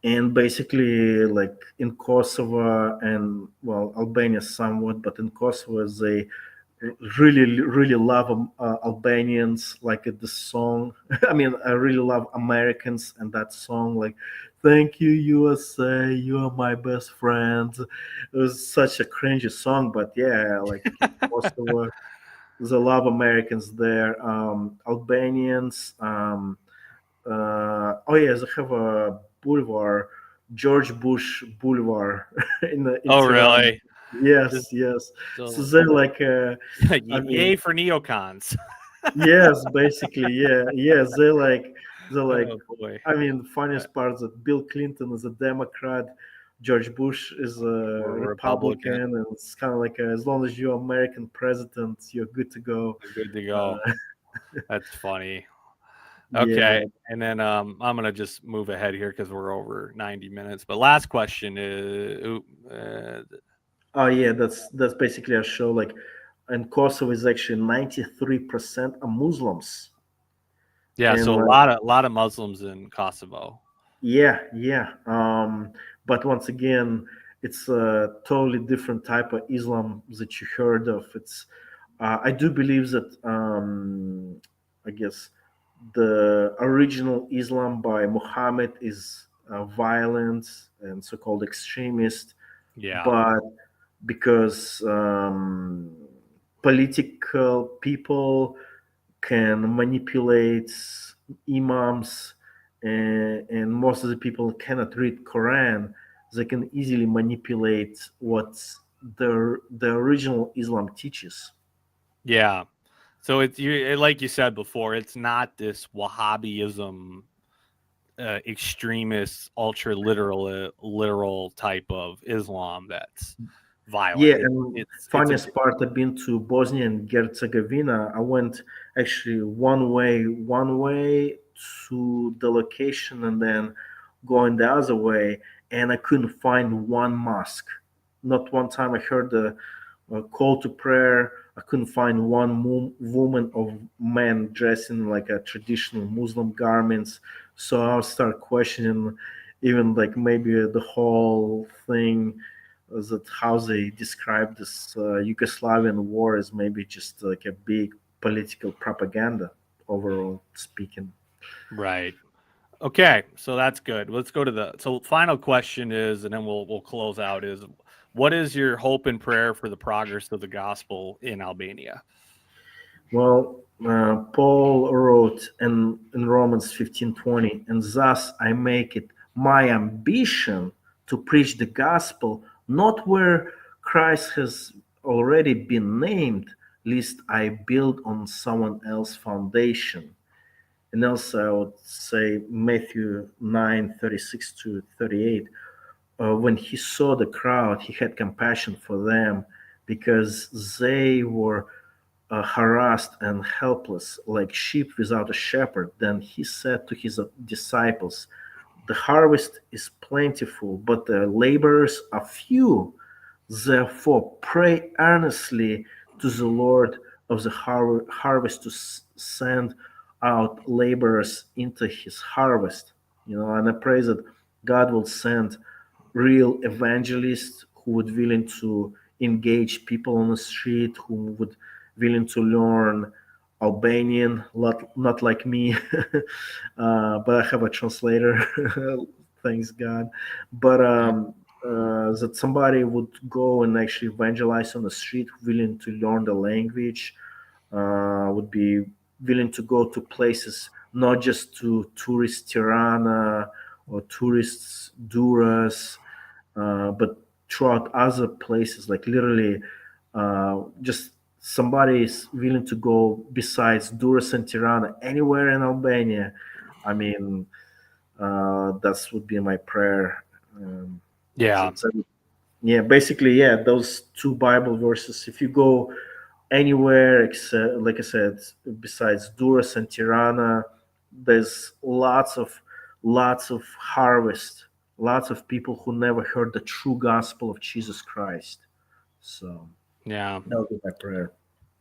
and basically like in Kosovo and well Albania somewhat, but in Kosovo they really love Albanians, like the song. I mean, I really love Americans and that song, like "Thank you USA, you are my best friends." It was such a cringy song, but yeah, like in Kosovo, there's a lot of Americans there, Albanians. Oh yes, I have a boulevard, George Bush Boulevard in Oh, Tirana. really? Just Yes, yes. So so they're like, I mean, yay for neocons. yes, basically, yeah, yes. They're like. Oh boy. I mean, the funniest part is that Bill Clinton is a Democrat, George Bush is a We're a Republican. Republican, and it's kind of like as long as you're American president, you're good to go. We're good to go. Uh, That's funny. yeah. Okay. And then I'm gonna just move ahead here because we're over 90 minutes. But last question is Oh yeah, that's basically a show. Like, and Kosovo is actually 93% are Muslims, yeah, and so like a lot of Muslims in Kosovo. yeah, yeah. But once again, it's a totally different type of Islam that you heard of. It's I do believe that I guess the original Islam by Muhammad is violent and so-called extremist, Yeah. but because political people can manipulate imams, and most of the people cannot read Quran, they can easily manipulate what the original Islam teaches. Yeah. So like you said before, it's not this Wahhabism extremist, ultra literal type of Islam that's Yeah, violent. and It's a funniest part, I've been to Bosnia and Herzegovina. I went actually one way to the location and then going the other way, and I couldn't find one mosque. Not one time I heard the call to prayer. I couldn't find one woman or man dressing like a traditional Muslim garments. So I'll start questioning even like maybe the whole thing, that how they describe this Yugoslavian war as maybe just like a big political propaganda, overall speaking. right. Okay, so that's good. Let's go to the final question is, and then we'll close out. Is what is your hope and prayer for the progress of the gospel in Albania? Well, Paul wrote in Romans 15:20, and thus I make it my ambition to preach the gospel, not where Christ has already been named, lest I build on someone else's foundation. And also I would say Matthew 9:36-38. When he saw the crowd, he had compassion for them because they were harassed and helpless, like sheep without a shepherd. Then he said to his disciples, "The harvest is plentiful, but the laborers are few. Therefore, pray earnestly to the Lord of the harvest to send out laborers into his harvest." And I pray that God will send real evangelists who would willing to engage people on the street, who would willing to learn Albanian, not like me, but I have a translator, thanks God. But that somebody would go and actually evangelize on the street, willing to learn the language, would be willing to go to places, not just to tourist Tirana or tourists Duras, but throughout other places, like literally just somebody is willing to go besides Duras and Tirana, anywhere in Albania. I mean, that would be my prayer. Yeah. Yeah, basically, yeah, those two Bible verses. If you go anywhere, except, like I said, besides Duras and Tirana, there's lots of harvest, lots of people who never heard the true gospel of Jesus Christ. So Yeah. that would be my prayer.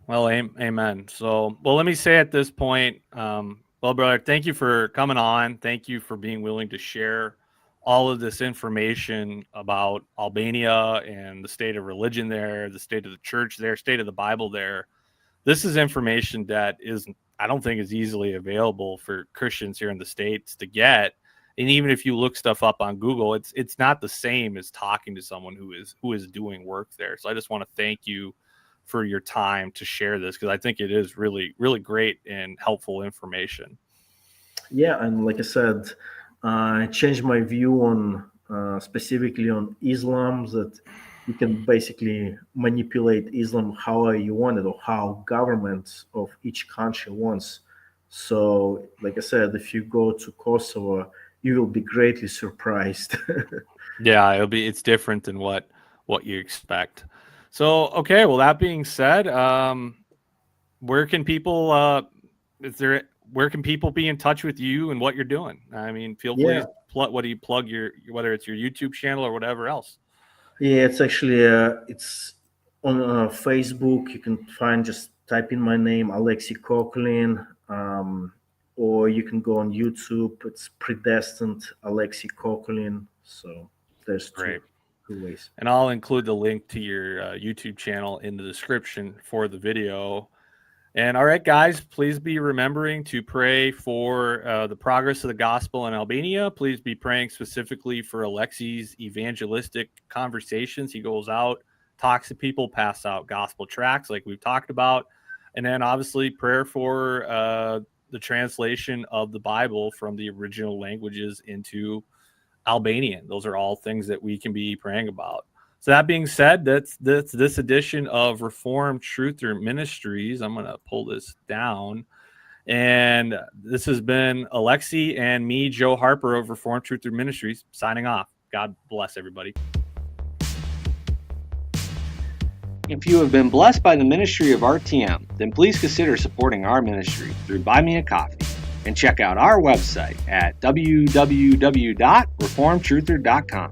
Well, amen. So, well, let me say at this point, well, brother, thank you for coming on. Thank you for being willing to share all of this information about Albania and the state of religion there, the state of the church there, state of the Bible there. This is information that I don't think is easily available for Christians here in the States to get. And even if you look stuff up on Google, it's not the same as talking to someone who is doing work there. So I just want to thank you for your time to share this, because I think it is really, really great and helpful information. Yeah, and like I said, I changed my view on specifically on Islam, that you can basically manipulate Islam however you want it, or how governments of each country wants. So, like I said, if you go to Kosovo, you will be greatly surprised. Yeah, it's different than what you expect. So, okay, well, that being said, where can people where can people be in touch with you and what you're doing? I mean, feel free to what do you plug whether it's your YouTube channel or whatever else. Yeah, it's actually it's on Facebook. You can just type in my name, Alexei Kokoulin, or you can go on YouTube. It's Predestined Alexei Kokoulin. So there's two ways. And I'll include the link to your YouTube channel in the description for the video. And all right, guys, please be remembering to pray for the progress of the gospel in Albania. Please be praying specifically for Alexei's evangelistic conversations. He goes out, talks to people, passes out gospel tracts like we've talked about. And then obviously prayer for the translation of the Bible from the original languages into Albanian. Those are all things that we can be praying about. So that being said, that's this edition of Reformed Truther Ministries. I'm going to pull this down. And this has been Alexei and me, Joe Harper of Reformed Truther Ministries, signing off. God bless everybody. If you have been blessed by the ministry of RTM, then please consider supporting our ministry through Buy Me a Coffee, and check out our website at www.reformedtruther.com.